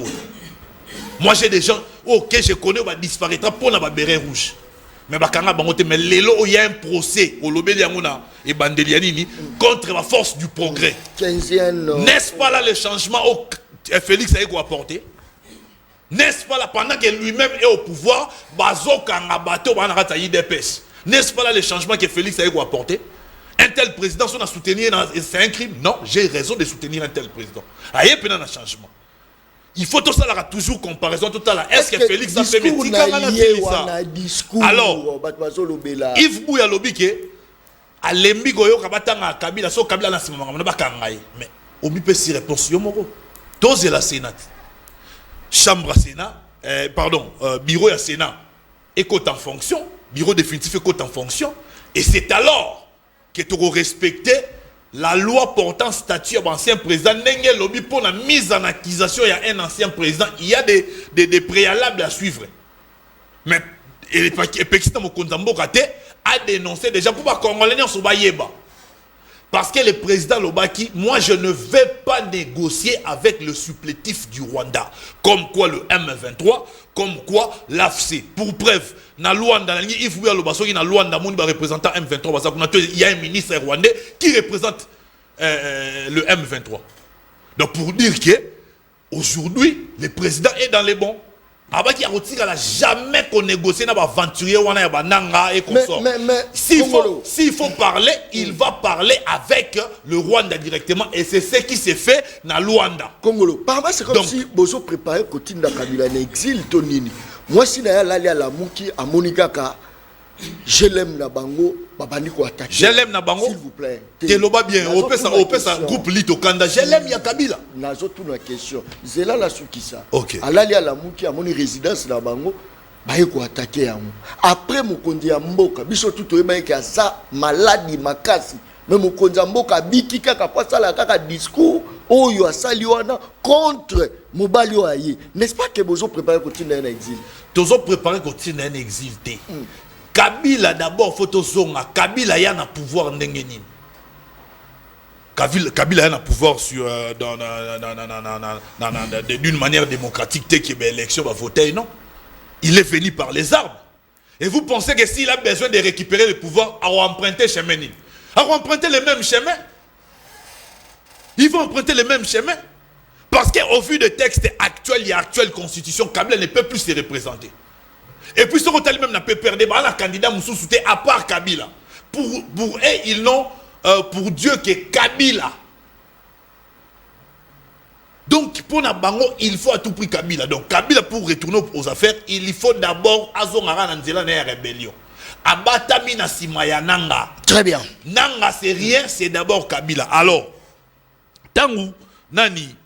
Moi, j'ai des gens que je connais qui disparaîtra pour la Béret Rouge. Mais Bakanga, mais il y a un procès au Lobelianguna et Bandelianini contre la force du progrès. N'est-ce pas là le changement que Félix a apporté? N'est-ce pas là, pendant que lui-même est au pouvoir, n'est-ce pas là le changement que Félix a apporté? Un tel président, si on a soutenu, c'est un crime? Non, j'ai raison de soutenir un tel président. Il y a un changement. Il faut tout ça là, toujours comparaison. Est-ce que Félix a fait alors, Yves Bouya Lobike, à l'embi goyo kabatanga Kabila, so Kabila na sima mangana bakangai. Mais obi peut si réponse yo moko. Dose la Sénat. Chambre à Sénat, bureau à Sénat est en fonction, bureau définitif est en fonction, et c'est alors que tu auras respecté la loi portant statut à l'ancien président. N'engel lobby pour la mise en accusation, il y a un ancien président, il y a des préalables à suivre. Mais le président Mokonzambo a dénoncé déjà pour les Congolais sur Bayeba. Parce que le président Lobaki, moi je ne vais pas négocier avec le supplétif du Rwanda. Comme quoi le M23, comme quoi l'AFC. Pour preuve, dans Luanda, il faut bien le dans Luanda, il représentant M23. Il y a un ministre rwandais qui représente le M23. Donc pour dire que aujourd'hui, le président est dans les bons. Abaki Arotika n'a jamais qu'on négocie n'a pas aventurier wana bananga et consort. S'il faut parler, il va parler avec le Rwanda directement et c'est ce qui s'est fait dans Luanda. Congolo. Par c'est comme si Bozo préparait Kotinda Kabila en exil tonini. Moi si na la la muki à Monica ka je l'aime na bango babani ko attaquer. Je l'aime na bango s'il vous plaît. Teloba bien au pesa groupe Lito Kanda. Je l'aime ya Kabila. Nazo tout la question. Zela la soukisa. OK. Alali la muki à moni résidence na bango baye ko attaquer yango. Après mokondi ya mboka biso tout oyeba ke asa maladi makasi. Mais mokondi ya mboka biki kaka pasa la kaka discours oyo asali wana contre mobali oye. N'est-ce pas que bozo préparer continuer un exil? Tozo préparer continuer un exil té. Kabila d'abord faut zonga Kabila y a un pouvoir ndengeni. Kabila a un pouvoir sur d'une manière démocratique tel que l'élection va voter non. il est venu par les armes. Et vous pensez que s'il a besoin de récupérer le pouvoir, il va emprunter chemin. Il va emprunter le même chemin. Ils vont emprunter le même chemin. Parce qu'au vu des textes actuels, il y a actuelle constitution, Kabila ne peut plus se représenter. Et puis, ce qu'on même n'a pas perdu, un candidat Moussou Souté à part Kabila. Pour eux, ils n'ont pour Dieu que Kabila. Donc, pour Nabango, il faut à tout prix Kabila. Donc, Kabila, pour retourner aux affaires, il faut d'abord Azongara Nanzela na rébellion. Abatami na Simaya Nanga. Très bien. Nanga, c'est rien, c'est d'abord Kabila. Alors, Tangu, Nani,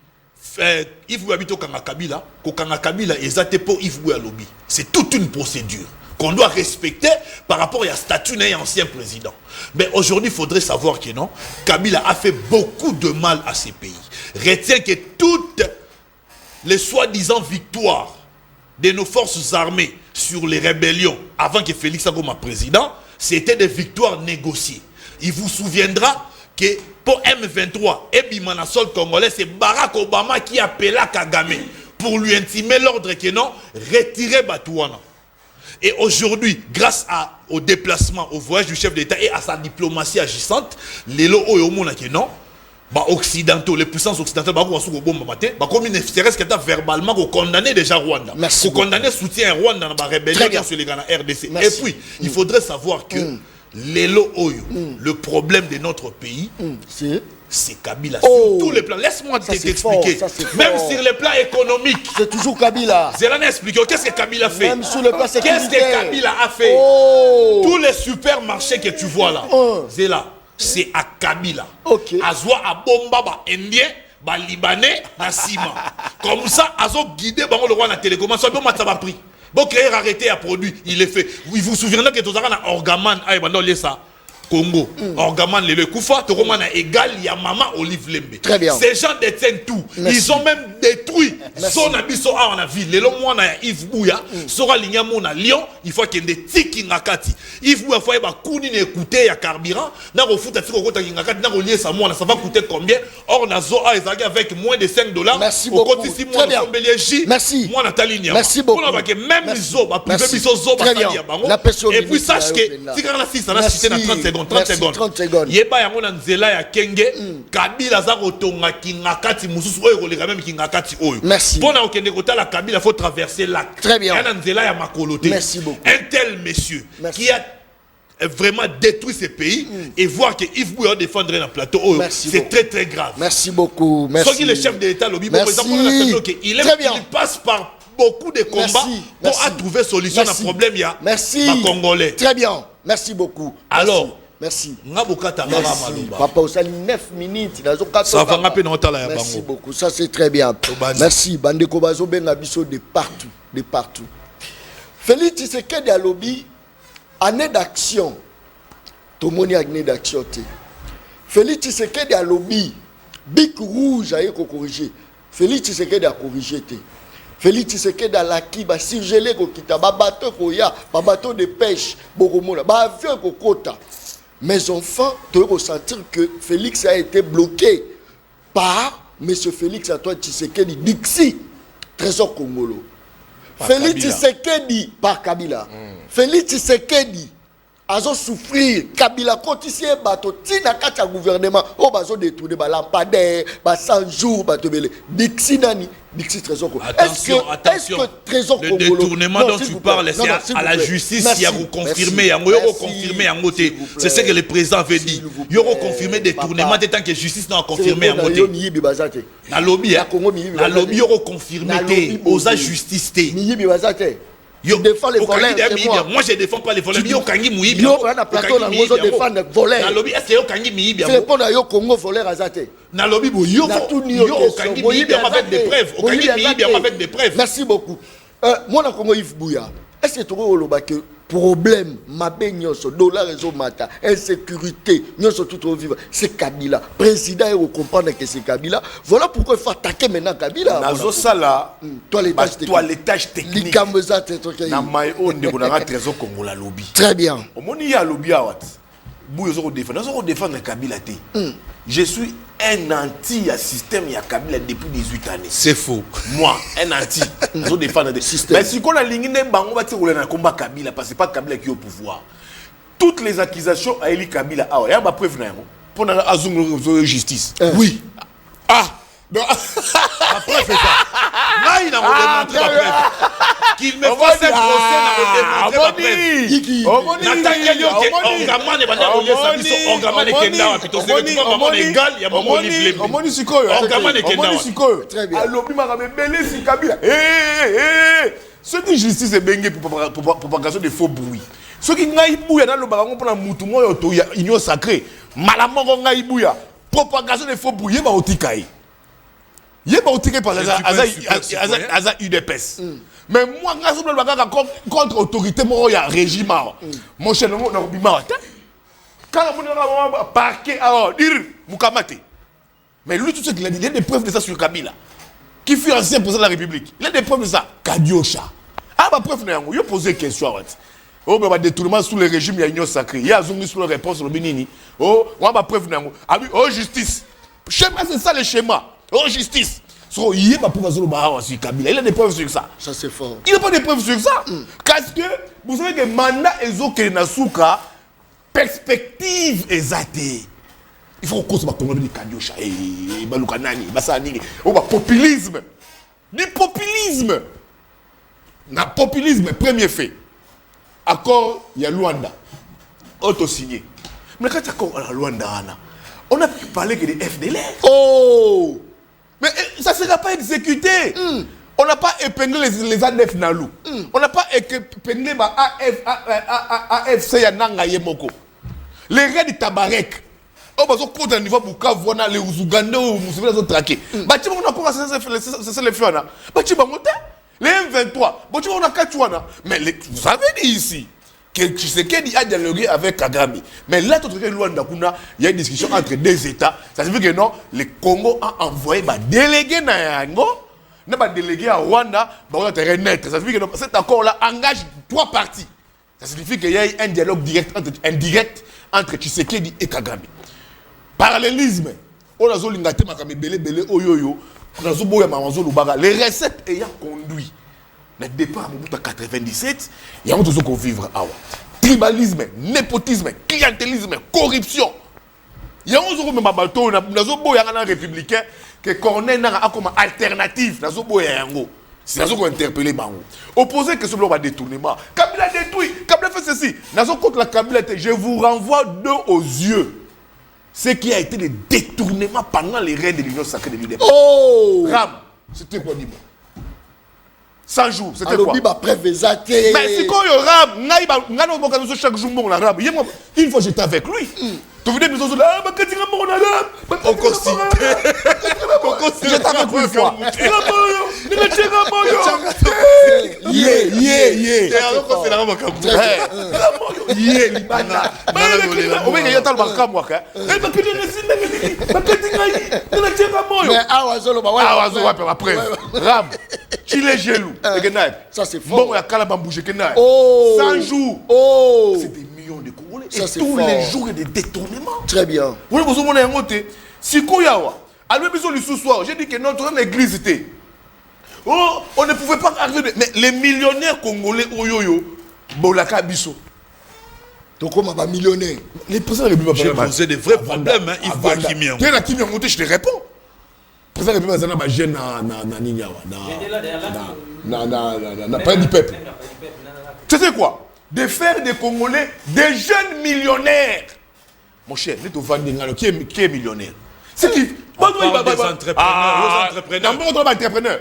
Yves Bouabito Kanga Kabila, Kokanga Kabila, et pour Yves Boualobi. C'est toute une procédure qu'on doit respecter par rapport à statut d'un ancien président. Mais aujourd'hui, il faudrait savoir que non, Kabila a fait beaucoup de mal à ces pays. Retiens que toutes les soi-disant victoires de nos forces armées sur les rébellions avant que Félix Sagoma président, c'était des victoires négociées. Il vous souviendra que pour M23 et Bimanasol congolais, c'est Barack Obama qui appela Kagame pour lui intimer l'ordre que non, retirer Batouana. Et aujourd'hui, grâce au déplacement, au voyage du chef d'État et à sa diplomatie agissante, les lots au monde que non, occidentaux, les puissances occidentales, comme ne serait-ce qu'état verbalement condamné déjà Rwanda. Merci. Condamné soutien Rwanda dans la rébellion sur les gars RDC. Merci. Et puis, il faudrait savoir que les lots le problème de notre pays, c'est Kabila. Sur tous les plans. Laisse-moi t'expliquer. Même sur le plan économique. C'est toujours Kabila. Zélane explique. Qu'est-ce que Kabila fait? Même sur le plan sécuritaire. Qu'est-ce que Kabila a fait? Tous les supermarchés que tu vois là, Zéla, c'est à Kabila. Azwa à Bomba, Indien, Libanais, à Sima. Comme ça, Azo guidé le roi de la télécommande. Bon, ça va pris. Bon, créer arrêté à produit, il est fait. Vous vous souvenez que tu as un orgaman, ça. Congo, Orgaman le Koufa, Toromana égal, Yamama, Olive Lembe. Très bien. Ces gens détiennent tout. Merci. Ils ont même détruit son abisso en la ville. Les longs mois, Yves Bouya, Sora Lignamon à Lyon, il faut qu'il y ait des tiki ngakati. Yves Bouya, il faut qu'il y ait écouter, il y a carburant. N'a pas foutu à ce qu'on a ngakati, n'a pas lié ça, ça va coûter combien? Or, Nazo a avec moins de $5. Merci beaucoup. Très bien. Merci. Moi, Nathalie, merci beaucoup. Même Zoba, Très bien. Et puis, sache que, si on a 6, on a 6 dans 30 secondes. 30 secondes. Yeba yango na nzela ya kenge Kabila za kotonga kingakati mususu oyo koleka même kingakati oyo. Merci. Pona okende kotala Kabila faut traverser lac. Très bien. Na nzela ya makolote. Merci beaucoup. Un tel monsieur qui a vraiment détruit ce pays et voir que Yves Bouya défendre un plateau c'est très très grave. Merci beaucoup. Merci. Soit qu'il est chef de l'État lobby il passe par beaucoup de combats pour trouver solution à problème il y a Congolais. Très bien. Merci beaucoup. Alors merci. Papa, au 9 minutes. Ça va merci beaucoup. Ça, c'est très bien. Merci. Bandeko Bazo Bengabiso de partout. De partout. Félix Tshisekedi à lobby, année d'action. Tout le monde a année d'action. Félix Tshisekedi à lobby, bic rouge a corrigé. Félix Tshisekedi a corrigé. Félix Tshisekedi a l'acquis, ba surgelé ko kita, ba bateau ko ya, ba bateau de pêche, bokomona, ba avion ko kota. Mes enfants, tu dois ressentir que Félix a été bloqué par M. Félix Antoine Tshisekedi Dixi, trésor congolo. Félix Tshisekedi par Kabila. Félix Tshisekedi a souffrir. Kabila continue bateau tina kata gouvernement. Oh bazo détourné ba lampadaire, ba 100 jours bateau belé. Dixi nani. Dixi trésor congolo. Attention. Trésor le détournement dont tu parles, c'est à la justice qui a confirmé. C'est ce que le président avait dit. Il y aura confirmé détournement tant que justice n'a confirmé. La lobby, il y aura confirmé aux justice. Je défends les voleurs. Moi je défends pas les voleurs. Yo na plateau na ngozo défendre voleurs. Na lobby est-ce yo kangi miibi c'est pour na yo Congo voleur azate. Na lobby yo kangi miibi avec des preuves. Kangi miibi avec des preuves. Merci beaucoup. Moi na Congo Yves Bouya. Est-ce que tu oloba que problème mabe nyonso dollar ezo mata insécurité nyonso tout au vivre c'est Kabila président et comprendre que c'est Kabila voilà pourquoi il faut attaquer maintenant Kabila nazo sala toilettage technique na mai onde kuna trésor Congo la lobby très bien omoni ya lobby awat buyo zo défendre Kabila té je suis un anti à système ya Kabila depuis 18 années. C'est faux. Moi, un anti, je défends le système. Mais si on a ligné bango va tirer le combat Kabila parce que c'est pas Kabila qui est au pouvoir. Toutes les accusations à Eli Kabila, ah, il y a ma preuve là. Pour la justice. Oui. Ah. La preuve c'est ça. Là, il a démontré la preuve. Qu'il me fasse un procès, il a démontré la preuve. Nathalie Yoke, Orgaman est bandé au lieu de sa Orgaman est Kenda. Plutôt, c'est que maman est égal, il y a maman est blé. Omoni Sikoyo. Orgaman est Kenda. Très bien. Alors, il m'a belé si Kabila. Ce qui justice est bengue pour propagation de faux bruits. Ce qui n'a pas dans le baron pour la moutou, il y a union sacrée. Malamongo n'a pas propagation de faux bruits. Il y a otikaï. Il y a otikaï par Aza UDPS. Mais moi, je contre autorité, il y a régime. Mon cher, quand on a parqué, alors, dire, Moukamate. Mais lui, tout ce qu'il a dit, il y a des preuves de ça sur Kabila, qui fut ancien président de la République. Il y a des preuves de ça. Kadiocha. Ah, ma preuve, il a posé une question. Oh, mais détournement sous le régime, il y a union sacrée. Il y a Zungi sur la réponse au Bénini. Oh, on va preuve. Oh, justice. Schéma, c'est ça le schéma. Oh, justice. Il n'y a pas de preuve sur Kabila. Il a des preuves sur ça. Ça, c'est fort. Il n'y a pas de preuves sur ça. Parce que vous savez que le mandat est Nasuka, perspective exatée. Il faut qu'on se batte de Kadiocha. Et Balukanani, Bassani. Oh, populisme. Du populisme. Le populisme, premier fait. Accord, il y a Luanda. Auto-signé. Mais quand il y a accord à Luanda, on a pu parler que des FDLR. Oh! Mais ça ne sera pas exécuté. On n'a pas épinglé les ADF Nalou. On n'a pas épinglé AFC Yananga Yemoko. Les raids de Tabarek. On va se un niveau pour voir les Ougandais ou les autres traqués. Bâti, on a encore c'est les feux. Bâti, les M23. Bâti, on a 4 mais vous savez ici que Tshisekedi a dialogué avec Kagame. Mais là, tout le monde il y a une discussion entre deux États. Ça signifie que non, le Congo a envoyé des délégués à Yango, des délégués à Rwanda, des net. Ça signifie que non, cet accord-là engage 3 parties. Ça signifie qu'il y a un dialogue indirect entre Tshisekedi et Kagame. Parallélisme. On a zolingate makame belé oyoyo. On a zoboya mamanzo lubaga. Les recettes ayant conduit le départ en 97, il y a un autre qu'on vivre. Tribalisme, népotisme, clientélisme, corruption. Il y a un autre même bateau, on a zoboya un républicain que Corneille a comme alternative. On a zoboya yango. C'est là qu'on a interpellé Bango. Opposé que ce bloc va détournement. Kabila détruit, Kabila fait ceci. Nazo contre la Kabila, je vous renvoie d'eux aux yeux. Ce qui a été le détournement pendant les règnes de l'Union sacrée de l'UDP. Oh! Ram, c'était quoi, dis-moi? 100 jours, c'était quoi? Mais c'est quoi le Ram? Chaque jour, on a Ram. Une fois, j'étais avec lui. Tu venais nous dire, ah, mais qu'est-ce qu'on a Ram? On constitue. J'étais avec lui une fois. Ça c'est fort. 100 jours. Oh! C'est des millions de Congolais. Ça, Et tous les jours, il y a des détournements. Très bien. Vous voyez, vous avez un côté. Si Koyawa, à l'émission du sous-soir, j'ai dit que notre église était. Oh, on ne pouvait pas arriver. Mais les millionnaires congolais, oyoyo, Bolaka Bisso. Donc, comment va millionnaire? Les présidents de la République, J'ai posé des vrais problèmes, hein. Il faut un Kimia. Tu es la Kimia monté, je te réponds. Le président de la République, c'est un jeune na pas du peuple. C'était quoi? De faire des Congolais des jeunes millionnaires. Mon cher, qui est millionnaire? C'est qui? On parle des entrepreneurs.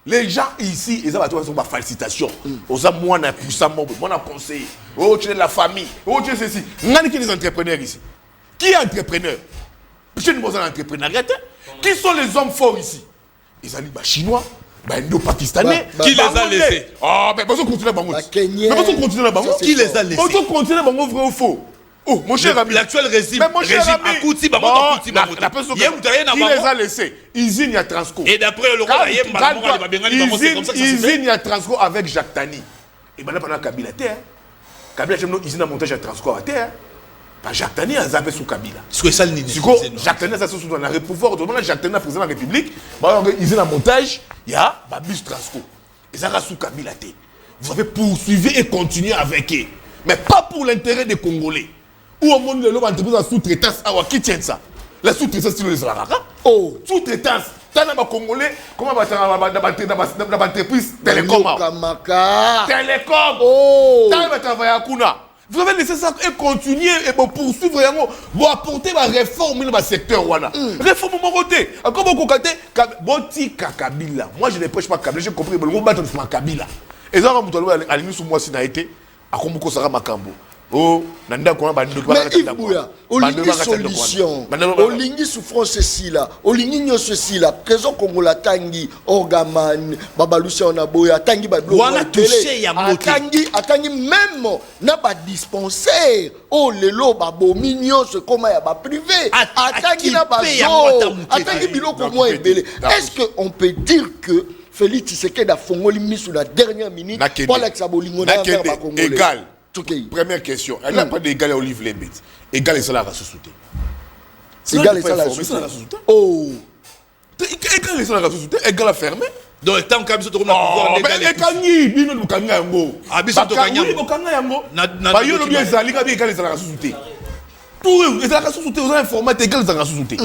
Les gens ici, ils ont des félicitations. Ils ont moins d'un puissant membre, moins d'un conseiller. Oh, tu es de la famille. Oh, tu es ceci. Qui est les entrepreneurs ici? Qui est entrepreneur? Je ne sais pas entrepreneuriat. Qui sont les hommes forts ici? Ils ont dit chinois, indo-pakistanais. Qui les a laissés? Ah, mais ils continuer à bango. Qui les a laissés? Ils continuer à bango vrai ou faux? Oh, mon cher ami. L'actuel régime Akouti, qui les a laissés? Usine à Transco. Et d'après le roi, Usine à Transco avec Jacques Tani. Et maintenant, pendant Kabila Terre, Kabila a une usine à montage à Transco à terre. Jacques Tani a zappé sous Kabila. Ce que ça le Jacques Tani a sous dans le pouvoir. Jacques Tani, président de la République, ils ont un montage, il y a Babus Trasco. Ils ont sous Kabila. Vous avez poursuivi et continué avec eux. Mais pas pour l'intérêt des Congolais. Ou au monde de l'homme entreprise en sous-traitance, qui tient ça? La sous-traitance, c'est le Saraka. Oh, sous-traitance. T'as un Congolais, comment va l'entreprise Télécom? Télécom. Oh. T'as un travail à Kuna. Vous avez laissé ça et continuer et poursuivre vous apporter la réforme dans le secteur. Réforme mon côté. Encore beaucoup côté, Botika Kabila. Moi je ne prêche pas Kabila, j'ai compris, mais le mot battre sur Kabila. Et ça, on va aller à l'ennemi sur moi si n'a été, à Komoko Sara Makambo. Oh, Nanda Kona Bandu. Mais il bouya, Olingi solution, Olingi souffrance ceci là, Olingi nyo ceci là, présent Congola Tangi, Orgaman, Babalusia Onaboya, Tangi Bablo, Atangi même, n'a pas dispensé, oh lelo babo mignon, ce comment y a pas privé, Atangi n'a pas zo, Atangi biloko moi et belé. Est-ce qu'on peut dire que Félix Tshisekedi a fongoli mis sur la dernière minute pour l'exabolingo n'a égal. Première question. Elle n'a pas d'égal à Olive Lembet. Égal et ça la ressuscité. Égal et ça la ressuscité. Oh. Égal et ça la ressuscité. Égal à fermer. Donc tant qu'à biso to na pouvoir légal. Ékangi bino lukanga yango. Abiso to kanya. Bakanga yango. Ba yo lo bien zali ka bi égal et ça la ressuscité. Tout et ça la ressuscité aux informations égal et ça la ressuscité.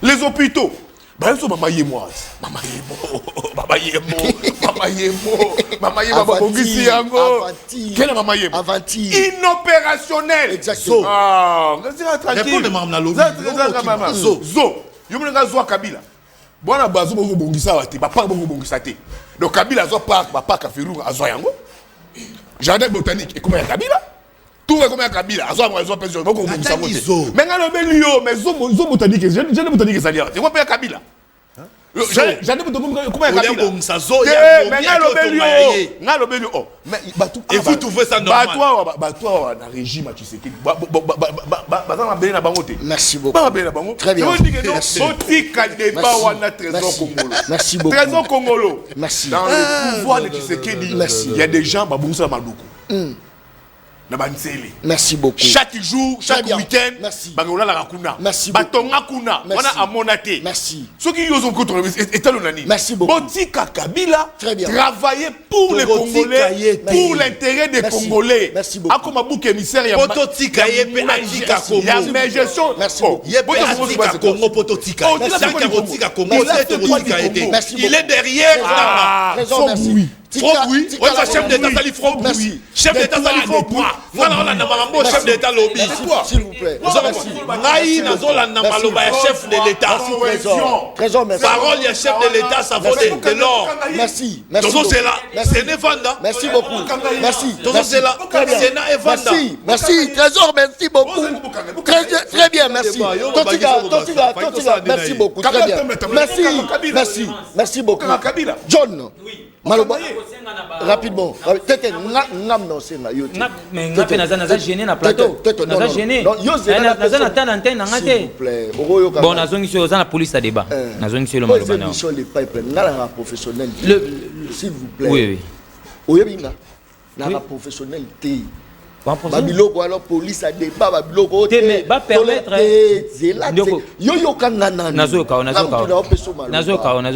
Les hôpitaux. Bah ils sont Mama Yemo. Babongisi yango. Quelle Mama Yemo? Avanti. Inopérationnel. Exactement. Ah, répondez Madame la lobby. Zo. Yo mona zo Kabila. Bona bazo bongisa wate, ba pa bongisa te. Donc Kabila zo park, ba park afiru azo yango. Jardin botanique et comment ya Kabila? Tout est comme un Kabila. Azo azo pension, boko bongisa mote. Mais ngalo belio, mais zo botanique, jardin botanique ça dire. Tu vois pas Kabila? J'en ai pas comment Kabila. Mais et vous trouvez ça normal? Toi na régime tu sais merci beaucoup. Très bien. Merci beaucoup. Trésor Congolo. Merci. Dans le pouvoir de Tshisekedi, il y a des gens babousa Maluku. Merci beaucoup. Chaque jour, chaque week-end, merci. Merci beaucoup. Merci. Ceux qui osent contre merci beaucoup. Botika Kabila, très bien. Travailler pour les Congolais, pour l'intérêt des Congolais. Merci beaucoup. Akoma bouc émissaire, il y a Pototika yepe Atika Congo. Il y a mes gestion. Merci beaucoup. Yepe Atika Congo Pototika. Il est derrière. Trésor, merci. Oui, on va chef d'état sali franc oui. Chef d'état sali franc oui. Voilà on a namambo chef d'état lobby. S'il vous plaît. Merci. Ngai nazola namaloba chef de l'état. Trésor, merci. Parole ya chef de l'état ça vaut de l'or. Merci. Merci. C'est là. C'est Nevanda. Merci beaucoup. Merci. C'est là. C'est na Evanda. Merci. Trésor, merci beaucoup. Très bien, merci. Totiga, merci beaucoup. Très bien. Merci. Merci beaucoup. John. Maloba rapidement peut-être ngam non c'est na yo mais ngapé naza gêné na plateau naza gêné naza na tana antenne ngate bon nazongi sur na police à débat nazongi sur le maloba na sur les pipe ngala professionnel s'il vous plaît oui oyebinga na professionnalité babiloko alors police a débat babiloko te ba permettre yo kangana nazo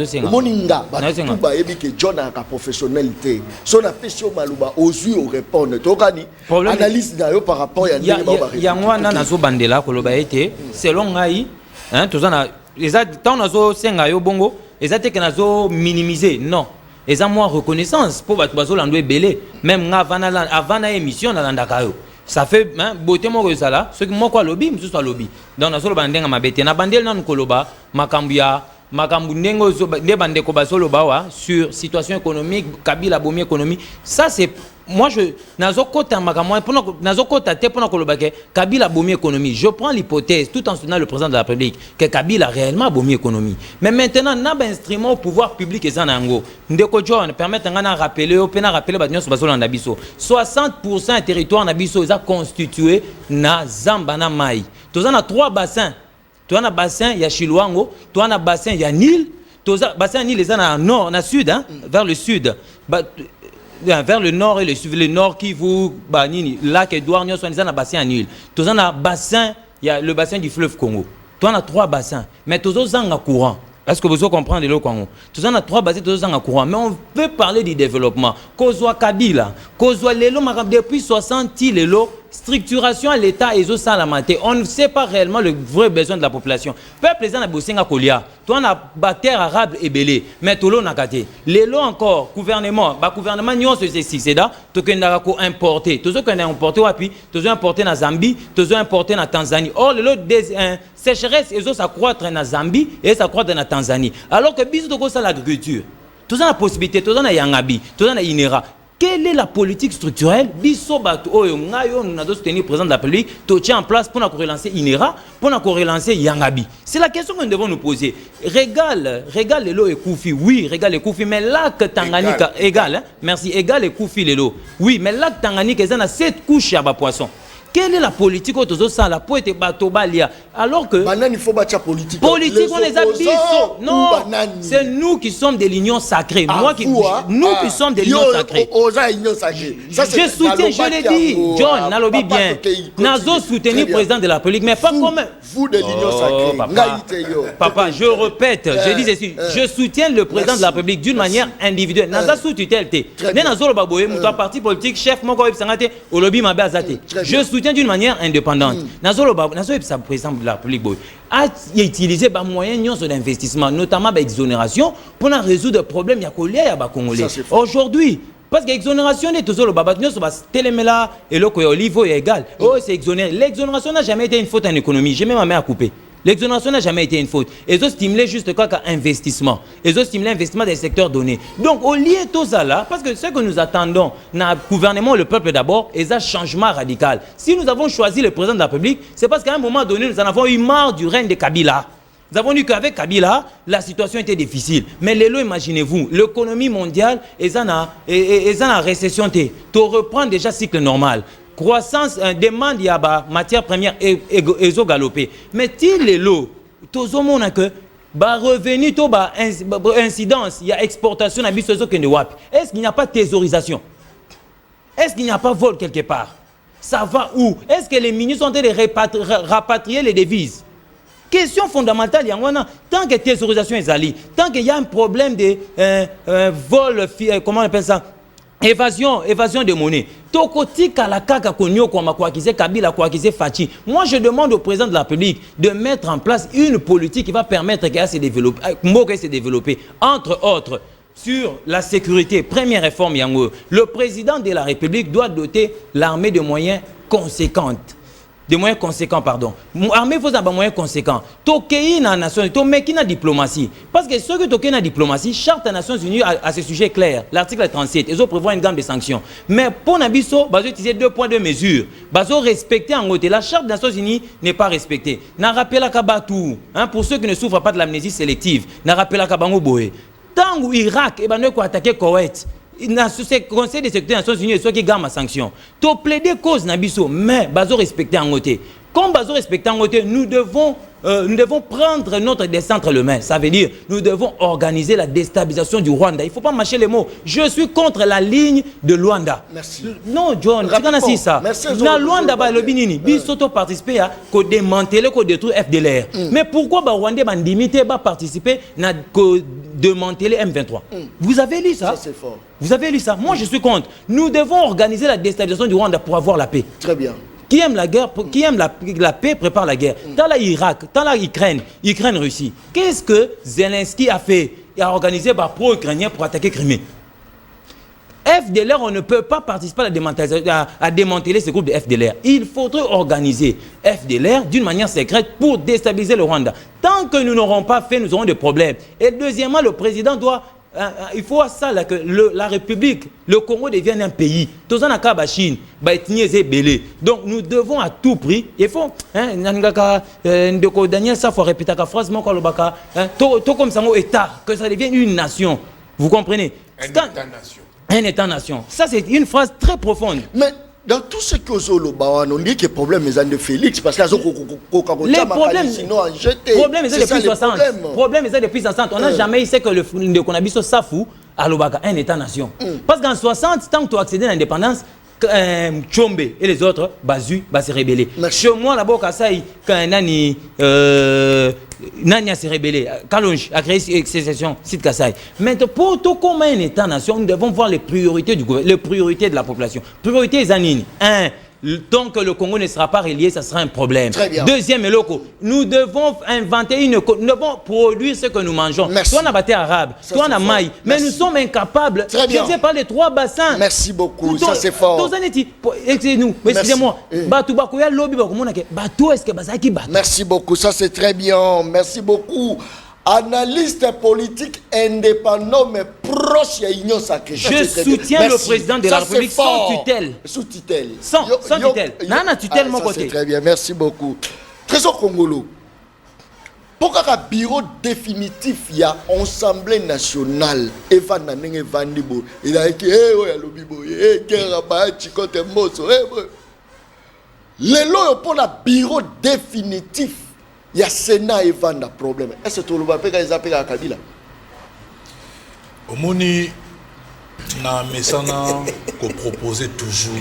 senga moninga ba yebi ke John a professionnalité son apesio maluba ozui au répondre tokani analyse na yo par rapport ya ngwana nazo bandela koloba été selon ngai hein tozana eza tant nazo senga yo bongo eza te que nazo minimiser non et ça moi reconnaissance pour bazo lando ebele même avant na émission na landaka yo ça fait hein beauté mo ko sala ce que moi quoi lobby musu so lobby donc na solo bandenga mabete na bandel nan koloba makambu ndengo ne bande ko basolo bawa sur situation économique Kabila bomi économie ça c'est moi je nazokota makamwa pour nazokota te pour koloba ke Kabila bomi économie je prends l'hypothèse tout en soutenant le président de la République que Kabila réellement bomi économie mais maintenant na ba instrument au pouvoir public et zanango ndeko John permettre ngana rappeler au pena rappeler ba nyonso basolo na biso 60% territoire na biso est constitué na zamba na mai tozana 3 bassins. Tu as un bassin, il y a Chilwango, tu as un bassin, il y a Nil, tu as un bassin Nil, il y a nord, na sud, hein, vers le sud. vers le nord et le sud, le nord qui vous banini, lac Edouard, nous sommes dans bassin annul. Tous on a bassin, il y a le bassin du fleuve Congo. Tous on a 3 bassins, mais tous on a courant. Est-ce que vous comprenez le Congo? Tous on a 3 bassins, tous on a courant. Mais on veut parler du développement. Kozwa Kabila, Kozwa Lelo, depuis 60 Lelo, structuration à l'État et ça la maté. On ne sait pas réellement le vrai besoin de la population. Peuple les gens a bossé à Kolia. Toi on a bataire arabe et belé. Mais tout l'on a gâté. Lelo encore gouvernement, gouvernement n'y a c'est là. Tout qu'on a importé. Tout ce qu'on a importé wapi, tout importé na Zambie, tout importé na Tanzanie. Or le sécheresse et ça croître na Zambie et ça croître na Tanzanie. Alors que bisous de ça l'agriculture. Tout ça la possibilité, tout ça na Yangabi, tout ça na Inera. Quelle est la politique structurelle? Bissobato, nous avons soutenir le président de la République, tout tient en place pour relancer Inera, pour relancer Yangabi. C'est la question que nous devons nous poser. Régale Lelo et Koufi, oui, régale et Koufi, mais là que Tanganyika, égal, hein? Merci, égal et Koufi Lelo. Oui, mais là que Tanganyika, il y a 7 couches à bas poisson. Quelle est la politique autour de ça? La poète Batobalia. Alors que. Banane, il faut battre la politique. Politique, on les a bis. Non, c'est nous qui sommes des lignes sacrées. Moi qui. Nous qui sommes des lignes sacrées. Je soutiens, je l'ai dit. John, Nalobi bien. Nazo soutenir le président de la République, mais pas comme. Vous des lignes sacrées. Papa, je répète, je dis ceci. Je soutiens le président de la République d'une manière individuelle. Naza sous tutelle. Nazo le baboye, mon parti politique, chef, mon coïp sangate, au lobby m'a bazate. Je soutiens d'une manière indépendante. Nazolo président de la République a utilisé des moyens d'investissement, notamment l'exonération, pour résoudre des problèmes il y a Congolais. Aujourd'hui, parce que l'exonération est toujours le babat, nous sommes téléméla et le Olivo est égal. Oh, c'est exonéré. L'exonération n'a jamais été une faute en économie. J'ai même ma main à couper. L'exonération n'a jamais été une faute. Ils ont stimulé juste quoi qu'un investissement. Ils ont stimulé l'investissement des secteurs donnés. Donc, au lieu de tout ça là, parce que ce que nous attendons dans le gouvernement, le peuple d'abord, c'est un changement radical. Si nous avons choisi le président de la République, c'est parce qu'à un moment donné, nous en avons eu marre du règne de Kabila. Nous avons vu qu'avec Kabila, la situation était difficile. Mais imaginez-vous, l'économie mondiale est en récession. Tout reprend déjà le cycle normal. Croissance, demande, il y a matière première et galopé. Mais il est là, tout le monde a que revenu, incidence, il y a exportation à Bissozo Kendewap. Est-ce qu'il n'y a pas de thésaurisation? Est-ce qu'il n'y a pas vol quelque part? Ça va où? Est-ce que les ministres ont été de rapatrier les devises? Question fondamentale, tant que thésaurisation est allée, tant qu'il y a un problème de vol, comment on appelle ça? Évasion de monnaie. Moi, je demande au président de la République de mettre en place une politique qui va permettre qu'elle se développer. Entre autres, sur la sécurité, première réforme, le président de la République doit doter l'armée de moyens conséquents. L'armée faut avoir des moyens conséquents. Tokéi na nation, toméki na diplomatie. Parce que ceux qui tokéi na diplomatie, charte des Nations Unies à ce sujet clair. L'article 37, ils ont prévu une gamme de sanctions. Mais pour Nabiso, ils ont utilisé 2 points de mesure. Ils ont respecté en côté. La charte des Nations Unies n'est pas respectée. N'a rappelé à Kabatou, pour ceux qui ne souffrent pas de l'amnésie sélective, n'a rappelé à Kabango Boé. Tant où Irak, ils attaqué Koweït. Dans ce conseil de sécurité des Nations Unies, ceux qui gagnent ma sanction. Tu plaider cause Nabiso, mais bazo respecter en côté. Comme bazo respecter en côté, nous devons prendre notre destin entre les mains. Ça veut dire, nous devons organiser la déstabilisation du Rwanda. Il ne faut pas mâcher les mots. Je suis contre la ligne de Luanda. Merci. Non, John, tu connais ça. Dans Luanda, le Binini, Bisoto participer à démanteler, à détruire FDLR. Mais pourquoi Rwanda va limiter, va participer à démanteler M23? Vous avez lu ça? Ça, c'est fort. Vous avez lu ça? Moi, je suis contre. Nous devons organiser la déstabilisation du Rwanda pour avoir la paix. Très bien. Qui aime la guerre, qui aime la paix, prépare la guerre. Dans l'Irak, dans Ukraine-Russie, qu'est-ce que Zelensky a fait? Il a organisé par pro-ukrainien pour attaquer Crimée. FDLR, on ne peut pas participer à démanteler ce groupe de FDLR. Il faudrait organiser FDLR d'une manière secrète pour déstabiliser le Rwanda. Tant que nous n'aurons pas fait, nous aurons des problèmes. Et deuxièmement, le président doit... il faut ça là, que la République, le Congo devienne un pays. Tous en a Chine, donc nous devons à tout prix. Il faut, Daniel Safo répéter la phrase, tout comme ça, État, que ça devienne une nation. Vous comprenez? Un État-nation. Ça, c'est une phrase très profonde. Mais dans tout ce que on dit que le problème est de Félix, parce que les problèmes, c'est depuis 60. Problème est depuis 60. On n'a jamais essayé que le Konabis Safou alobaka un état-nation. Parce qu'en 60, tant que tu as accédé à l'indépendance, Tchombe et les autres, Bazu, va se rebeller. Chez moi, là-bas, Kassaï, quand Nani s'est rebellé, Kalonji a créé une sécession, site Kassaï. Maintenant, pour tout comme un État-nation, nous devons voir les priorités du gouvernement, les priorités de la population. Priorité Zanini. Tant que le Congo ne sera pas relié, ça sera un problème. Deuxième, nous devons inventer nous devons produire ce que nous mangeons. Toi, on a battu arabe, toi, on a maï, mais nous sommes incapables. Je sais pas les 3 bassins. Merci beaucoup, ça c'est fort. Excusez-moi. Merci beaucoup, ça c'est très bien. Merci beaucoup. Analyste politique indépendant mais proche à l'Union sacrée. Je soutiens le président de la République sans tutelle. Sous tutelle. Sans tutelle. Nana tutelle mon côté. C'est très bien, merci beaucoup. Trésor Congolo. Pourquoi un bureau définitif il y a Assemblée nationale Evan Nanenge Vandibo il a dit les lois pour le bureau définitif. Il y a Sénat et Vanda problème. Est-ce que tout le monde peut appeler à Kabila? Au moni, na mesana qu'on proposait toujours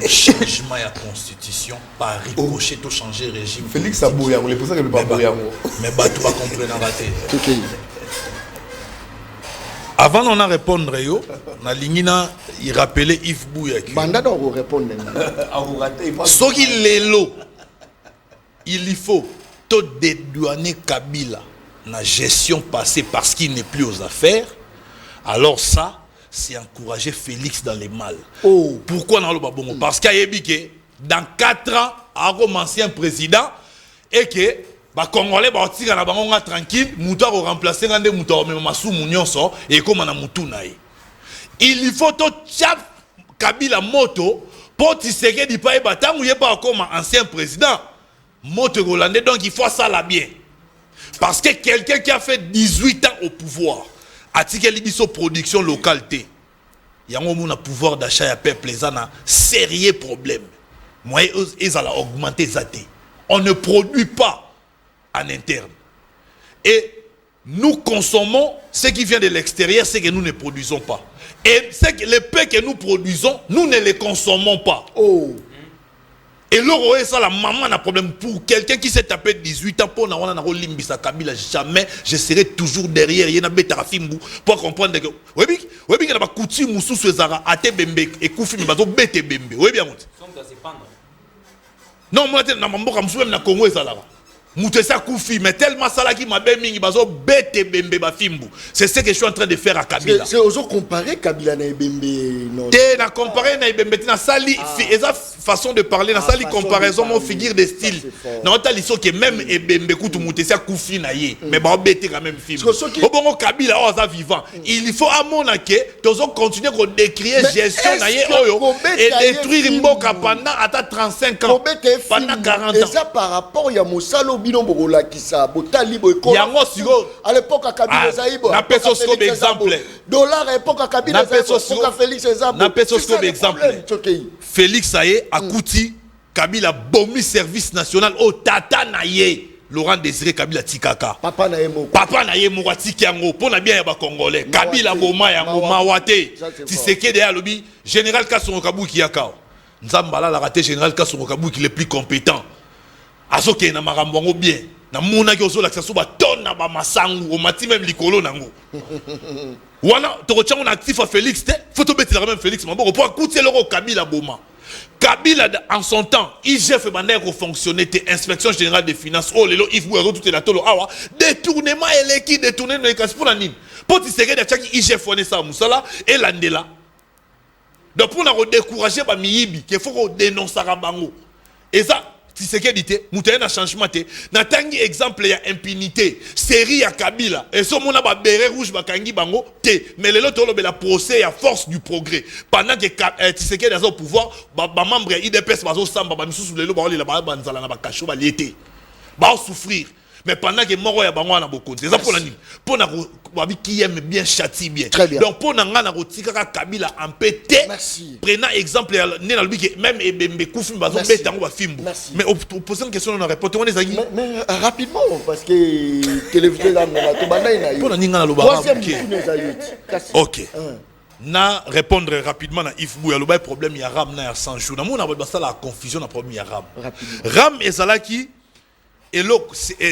changement de la constitution par ricochet tout changer régime. Félix Abouya, on les pose ça que le pas Abouya. Mais bah tu vas comprendre raté. Avant on a répondre yo, na lingina il rappelait Yves Bouya. Banda doit répondre. Ce qu'il est lot, il faut dédouaner Kabila la gestion passée parce qu'il n'est plus aux affaires, alors ça c'est encourager Félix dans les mal. Pourquoi dans le babongo? Parce qu'il y a dans 4 ans comme ancien président et que les Congolais vont tranquille, mouta remplacer ngande mouta mais masu munyonso et comme on a mutunaï. Il faut tout chap Kabila moto pour tisser di pa batang ou pas comme ancien président. Moto hollandais, donc il faut ça là bien. Parce que quelqu'un qui a fait 18 ans au pouvoir, a dit qu'il y a production locale, il y a un pouvoir d'achat à peuple, il y a un sérieux problème. Moi, ils ont augmenté ça. On ne produit pas en interne. Et nous consommons ce qui vient de l'extérieur, c'est que nous ne produisons pas. Et c'est que les peu que nous produisons, nous ne les consommons pas. Et là, ça, la maman a un problème. Pour quelqu'un qui s'est tapé 18 ans, pour n'a Kabila, jamais, je serai toujours derrière. Il y a un bétarafimbu pour comprendre que. Oui, il y a un coutume sous ce zara, à te bembe, et koufi, mais bazo bete bembe. Oui, bien, non, moi, je suis même dans le Congo, ça là. Moutessa Koufi, mais tellement ça là qui m'a bien mis, bazo bete bembe bafimbu. C'est ce que je suis en train de faire à Kabila. C'est aussi comparer Kabila na Ebembe, non? T'es na comparer na Ebembe, na sali, façon de parler, na sali comparaison, mon figure de style. Non, t'as l'issue que même Ebembe koutou Moutessa Koufi na ye, mais bah bete quand même film. Au bon Kabila, oh ça vivant. Il faut à mon aké, tous continuer à décrire gestion na ye oyo et détruire Mboka pendant à 35 ans, pendant 40 ans. Et ça par rapport à Moussalo Binombo qui ça, Botali Boyko. À l'époque à Kabila Zaïbo. Na pesos comme exemple. Dollar à l'époque à Kabila Zaïbo. Félix Zaïbo. Na pesos comme exemple. Félix Aye a Kouti Kabila bomi service national au Tata Naye. Laurent Désiré Kabila Tikaka. Papa Naemo. Papa Naemo Watikiango. Pour na bien yaba Congolais. Kabila Boma Yango Mawate. Tiseke de Alobi. Général Kasson Kabou qui yakao. Nzambala la raté Général Kasson Kabou qui est le plus compétent. Azoke na marambongo bien. Na mona ki ozola ksaso ba ton na ba masangu. O mati même likolo nango. Wana torocha on actif à Félix te. Faut to beti la même Félix mambo. Pour écouter le Kabila Boma. Kabila en son temps, IGF bandait fonctionner inspection générale des finances. Oh lelo Yves Bouero tout est là tolo awa. Détournement et l'équipe détourné no ekas pour la nine. Pour tisérer de chaki IGF on est ça musala et landela. Donc pour nous décourager ba miyibi qu'il faut dénoncer bango. Et ça si c'est qu'il dit, mouté na changement té, na tangi exemple ya impunité, série ya Kabila, et so mona ba béret rouge ba kangi bango té, mais le loto lo be la procès ya force du progrès. Pendant que si c'est qu'il est au pouvoir, ba membre ya IDPS bazo samba ba misusu le lo ba oli la ba nzala na ba kacho ba liété. Ba souffrir. Mais pendant que moro ya bango na beaucoup, c'est ça pour la nuit. Pour na qui aime bien châtie bien. Très bien. Donc pour na ngana rotika Kabila en pété. Merci. Prenant exemple né na lubi même Ebembe Koufi bazo beta ngo ba fimbo. Mais on pose une question on a répondu on est zagi. Mais rapidement parce que télévision là to banda ina. Pour na ngana lo ba. OK. Na répondre rapidement na Yves Bouya le problème ya ram na ya 100 jours. Na mona ba la confusion na problème ya ram. Ram ezalaki et le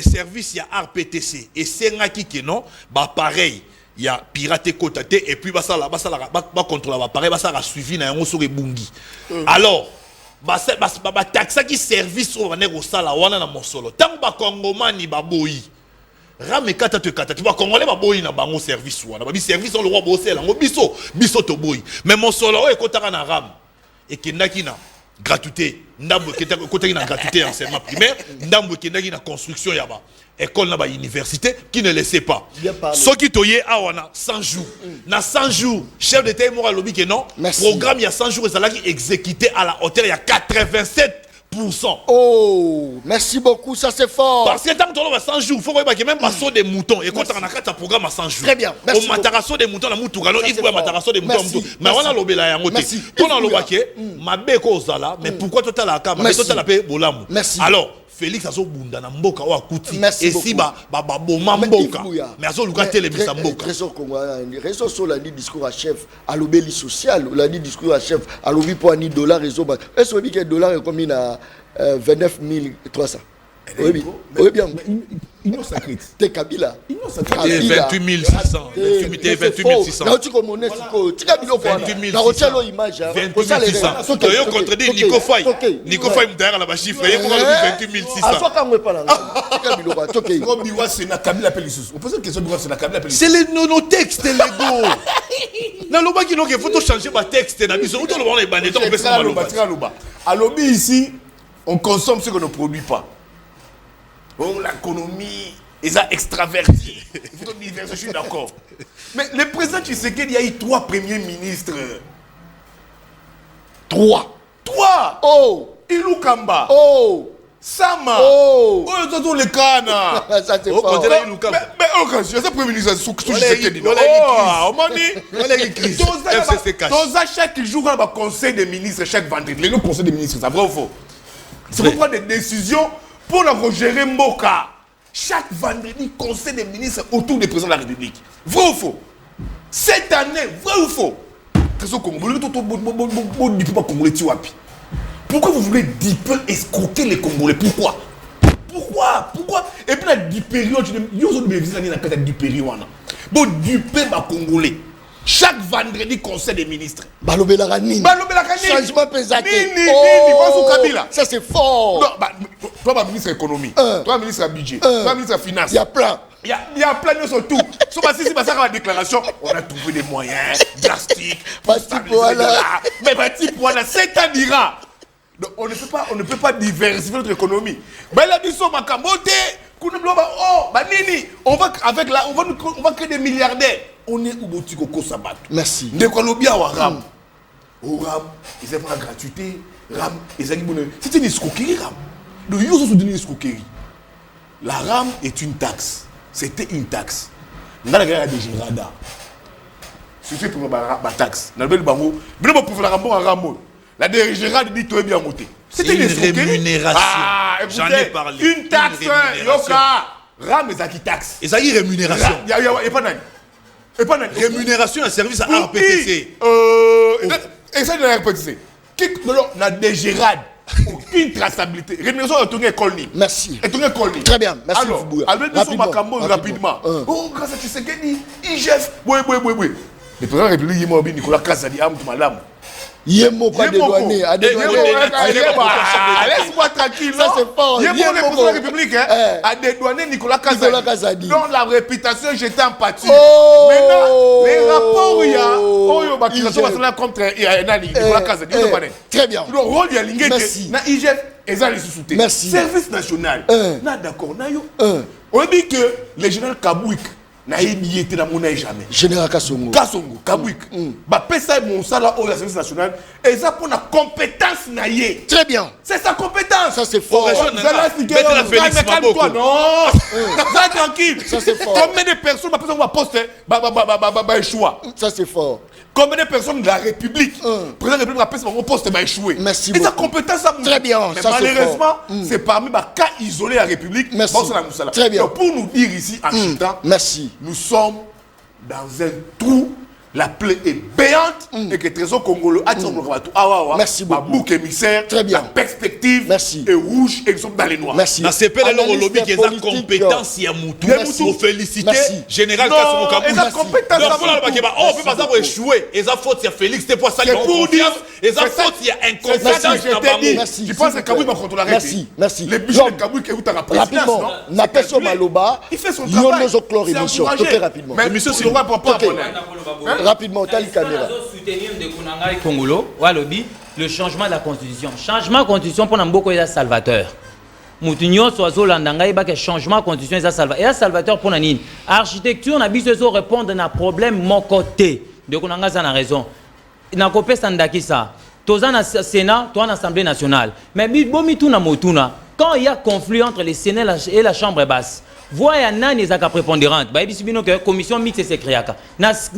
service il y a RPTC et c'est ngaki que non bah pareil il y a piraté kotate et puis bah contrôler bah pareil bah ça a suivi na yango sur ebungi alors bah taxa qui service au vaner au sala wana na mosolo tant ba kongomani ba boyi rame kata tu ba congolais ba boyi na bango service wana ba service on le roi bosser la biso to boyi mais mosolo e kotaka na ram et kindaki na gratuité ndambo kotaki na gratuité enseignement primaire ndambo kendaki na construction yaba école na ba université qui ne laissait pas ce qui toyé awana 100 jours na 100 jours chef d'état moral lobby que non programme il y a 100 jours ezalaki exécuté à la hauteur il y a 87%. Oh, merci beaucoup, ça c'est fort. Parce que tant que tu as 100 jours, il faut que même pas des moutons. Et quand tu as un programme à 100 jours, très bien, merci. Au matarasso des moutons, la moutou, il faut matarasso des moutons. Mais on a l'obé là, merci. On a l'obé, ma béco zala, mais pourquoi tu as la cam, mais toi tu as la paix, bolam. Merci. Alors, Félix a bunda na mboka wa kuti. Et si ba boma mboka. Mais azo luka télévisa mboka. Réseau sur la dit discours à chef, à l'obéli social, la dit discours à chef, à l'obéli pour $1 réseau. Est-ce que le dollar est combien à 29 300. Oui, bien. Ils n'ont sacré. T'es Kabila. Ils n'ont sacré. 28 600. 28 600. Non, tu connais tu Kabila. 28 600. Image. 28 600. Tu as contredit Nico Faye. Nico Faye me derrière la chiffre. Il y a 28 600. À toi, quand on parle, Kabila. Comme Biwa, c'est na Kabila Pellisus. On pose une question, Biwa, c'est na Kabila Pellisus. C'est nos textes légaux. Non, le qui il faut changer ma texte. On peut pas à lobby ici, on consomme ce qu'on ne produit pas. Oh, l'économie, ils ont extraverti. Il faut dire, je suis d'accord. Mais le président Tshisekedi, il y a eu 3 premiers ministres. 3. Oh. Ilou Kamba. Oh. Sama. Oh. Oh, ils ont les cannes. Ça c'est fort. Mais oh, je sais premier ministre Tshisekedi. Oh, on m'a dit. Dans chaque jour, on a un conseil des ministres chaque vendredi. Le conseil des ministres, c'est vrai ou faux? C'est pour prendre des décisions pour gérer Mboka. Chaque vendredi, conseil des ministres autour du président de la République. Vrai ou faux? Cette année, vrai ou faux? Pourquoi vous voulez escroquer les Congolais? Pourquoi? Et puis, la période, il y a une période. Bon, duper les Congolais. Chaque vendredi, conseil des ministres. Balobela Rani. Changement pesant. Ça c'est fort. Non, toi, ministre de l'économie. Toi, ministre du budget. Toi, ministre de la finance. Il y a plein. Il y a plein de choses tout. Sauf que si c'est la déclaration, on a trouvé des moyens drastiques. Mais c'est à dire. Donc on ne peut pas diversifier notre économie. Mais là, nous sommes à Kambote. On va créer des milliardaires. On est au Botiko Sabat. Merci. De quoi l'obia au RAM. Au RAM, ils aiment la gratuité. RAM, ils aiment bonheur. C'est une escroquerie, RAM. Donc, ils ont soutenu une escroquerie. La RAM est une taxe. C'était une taxe. Nous avons des Gérada. C'est pour la taxe. Nous avons pour la Rambo. La Gérada dit tout bien monté. C'était une rémunération. Ah, j'en ai parlé. Une taxe, Yoka. RAM, ils ont qui taxe. Ils ont une rémunération. Il n'y a pas de rémunération à service à RPTC. Et ça, de la RPTC. On a des Gérades. Aucune traçabilité. Rémunération est tournée école. Merci. Très bien. Merci. Alors, rapidement. Oh, grâce à Tshisekedi, IGF. Oui. Le président de la République, Nicolas Kazadi, Madame. Yemo pas dédouané. Laisse-moi tranquille. Ça c'est fort. Yemo, le président de la République, a dédouané Nicolas Kazadi. Donc la réputation, j'étais en pâture. Maintenant, les rapports, il y a. Oh, il y a contre Nicolas Kazadi. Très bien. Le rôle de l'IGF, na IGF, ils ont les sous-soutés. Merci. Service national. Na d'accord, na yo. On dit que le général Kabouik, nayebi ete na mona jamais Général Kassongo Kabwik bapesa mon sala au service national et ça pour la compétence na ye. Très bien. C'est sa compétence. Ça c'est fort. Calme-toi, non. Ça tranquille. Ça c'est fort. Combien de personnes va poster échouer. Ça c'est fort. Combien de personnes de la République, président de la République va passer mon poste va échouer. Merci et beaucoup. sa compétence ça. Très bien. Mais Ça malheureusement, c'est parmi les cas isolés à la République. Merci. Très bien. Donc, pour nous dire ici en chutant, merci. Nous sommes dans un trou. La plaie est béante et que Trésor Congolais a merci beaucoup. Bouc émissaire. Très bien. La perspective merci. est rouge et nous sommes dans les noirs. Merci. Na CPL le lobby qui est la compétence ya Moutou. Pour féliciter général Kassongo Kabou. Et la compétence on peut pas ça échouer. Et ça faute il Félix c'était pas ça pour dire et ça faute il y a incompétence. Tu penses que Kabou va contrôler la Merci. Merci. Les budgets de Kabou qui est où ta rapidement. Na peso maloba. Il fait son travail. Rapidement. Mais monsieur c'est le roi pour pas rapidement, t'as le caméra. Soutenir de Kunangai Congolo, Walobi, le changement de la constitution. Changement de constitution pour Namboko est salvateur. Moutinho Soazo Landangai, que changement de constitution est salvateur. Et salvateur pour Nanine. Architecture, n'a pas besoin de répondre à un problème mon côté. De Kunanga, ça a raison. N'a pas Sandaki ça. Tozan na Sénat, toi en Assemblée nationale. Mais Bomi Tuna Motuna, quand il y a conflit entre les Sénats et la Chambre basse, voyez nani ezaka prépondérante ba ebisibino que commission mixte c'est créaka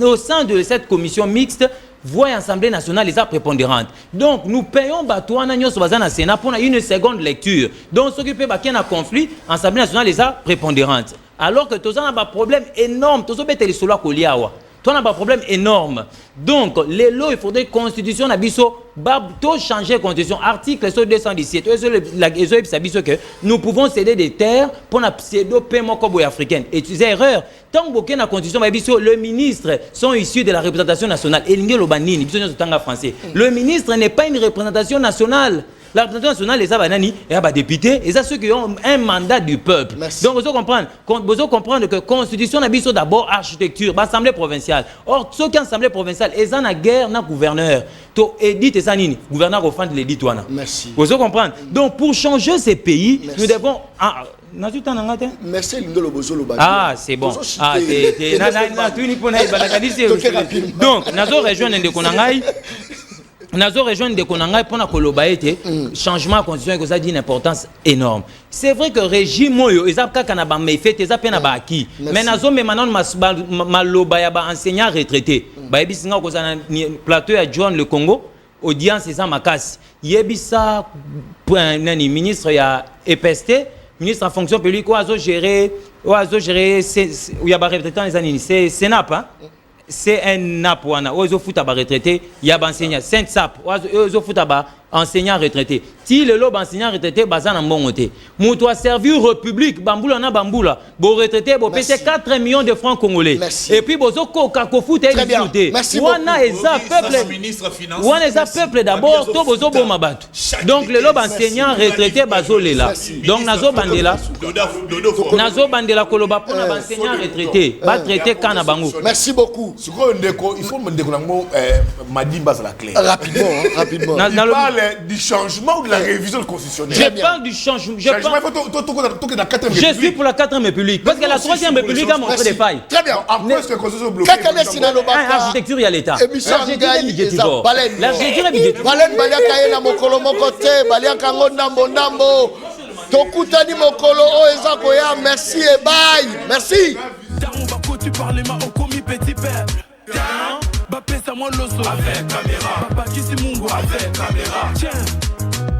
au sein de cette commission mixte voyez Assemblée nationale les a prépondérantes donc nous payons batouana nyonso bazana Sénat pour une seconde lecture donc ce qui peut ba un conflit Assemblée nationale les a prépondérantes alors que tozana ba problème énorme tozo beteli solo koliawa toi on a un problème énorme donc les lois il faudrait constitution na biso to changer constitution article 217 que nous pouvons céder des terres pour la pseudo paiement comme africaine et tu sais erreur tant que la constitution le ministre sont issus de la représentation nationale et français le ministre n'est pas une représentation nationale. La représentation nationale, les abanani et les députés, et ceux qui ont un mandat du peuple. Merci. Donc, vous devez comprendre que la constitution n'a pas d'abord architecture, l'assemblée provinciale. Or, ceux qui ont l'assemblée provinciale, ils ont la guerre, na gouverneur. To édite ça nini, gouverneur au fond de l'édite. Merci. Vous devez comprendre. Donc, pour changer ces pays, merci. Nous devons. Merci Lindolo Bozolo. Ah, c'est bon. Ah, donc, nous rejoindre de Konangai. Nazo rejoindre de Konangai pour na koloba été changement de constitution que ça dit une importance énorme. C'est vrai que régime moyo ezapka kana ba mefete ezapena na ba acquis. Mais nazo me maintenant maloba ya ba enseignant retraité. Ba ebisinga ko na plateau ya John le Congo audience eza makasi. Yebisa nani ministre ya EPST, ministre en fonction publique oazo gérer ya ba retraité les années c'est Sénap hein. C'est un NAP wana ozo futa ba retraité ya ba enseignant saint sap ozo futa ba enseignant retraité ti le lob enseignant retraité bazana mbongote muto a servi république bambula na bambula bo retraité bo pese 4 millions de francs congolais. Merci. Et puis bozo koka ko futa exécuté wana eza peuple wana eza peuple d'abord to bozo boma batu donc le lob enseignant retraité bazolela donc nazo bandela koloba pona ba enseignant retraité ba traité kana bango. Merci beaucoup. Il faut me dire Madimba c'est la clé. Rapidement. Il parle du changement ou de la révision constitutionnelle. Je parle du changement. Je suis pour la 4e République. Parce que la 3e République a montré des failles. Très bien. Architecture, il y a l'État. L'architecture est budgétivore. L'architecture est budgétivore. Balen baliaka na mokolo moko te baliaka ngo ndambo. Tokutani mokolo o eza koya merci et bye. Merci. Tu parles ma au commis petit peuple. Bah pèse à moi l'osso avec caméra. Papa qui c'est Mungo avec caméra. Tiens.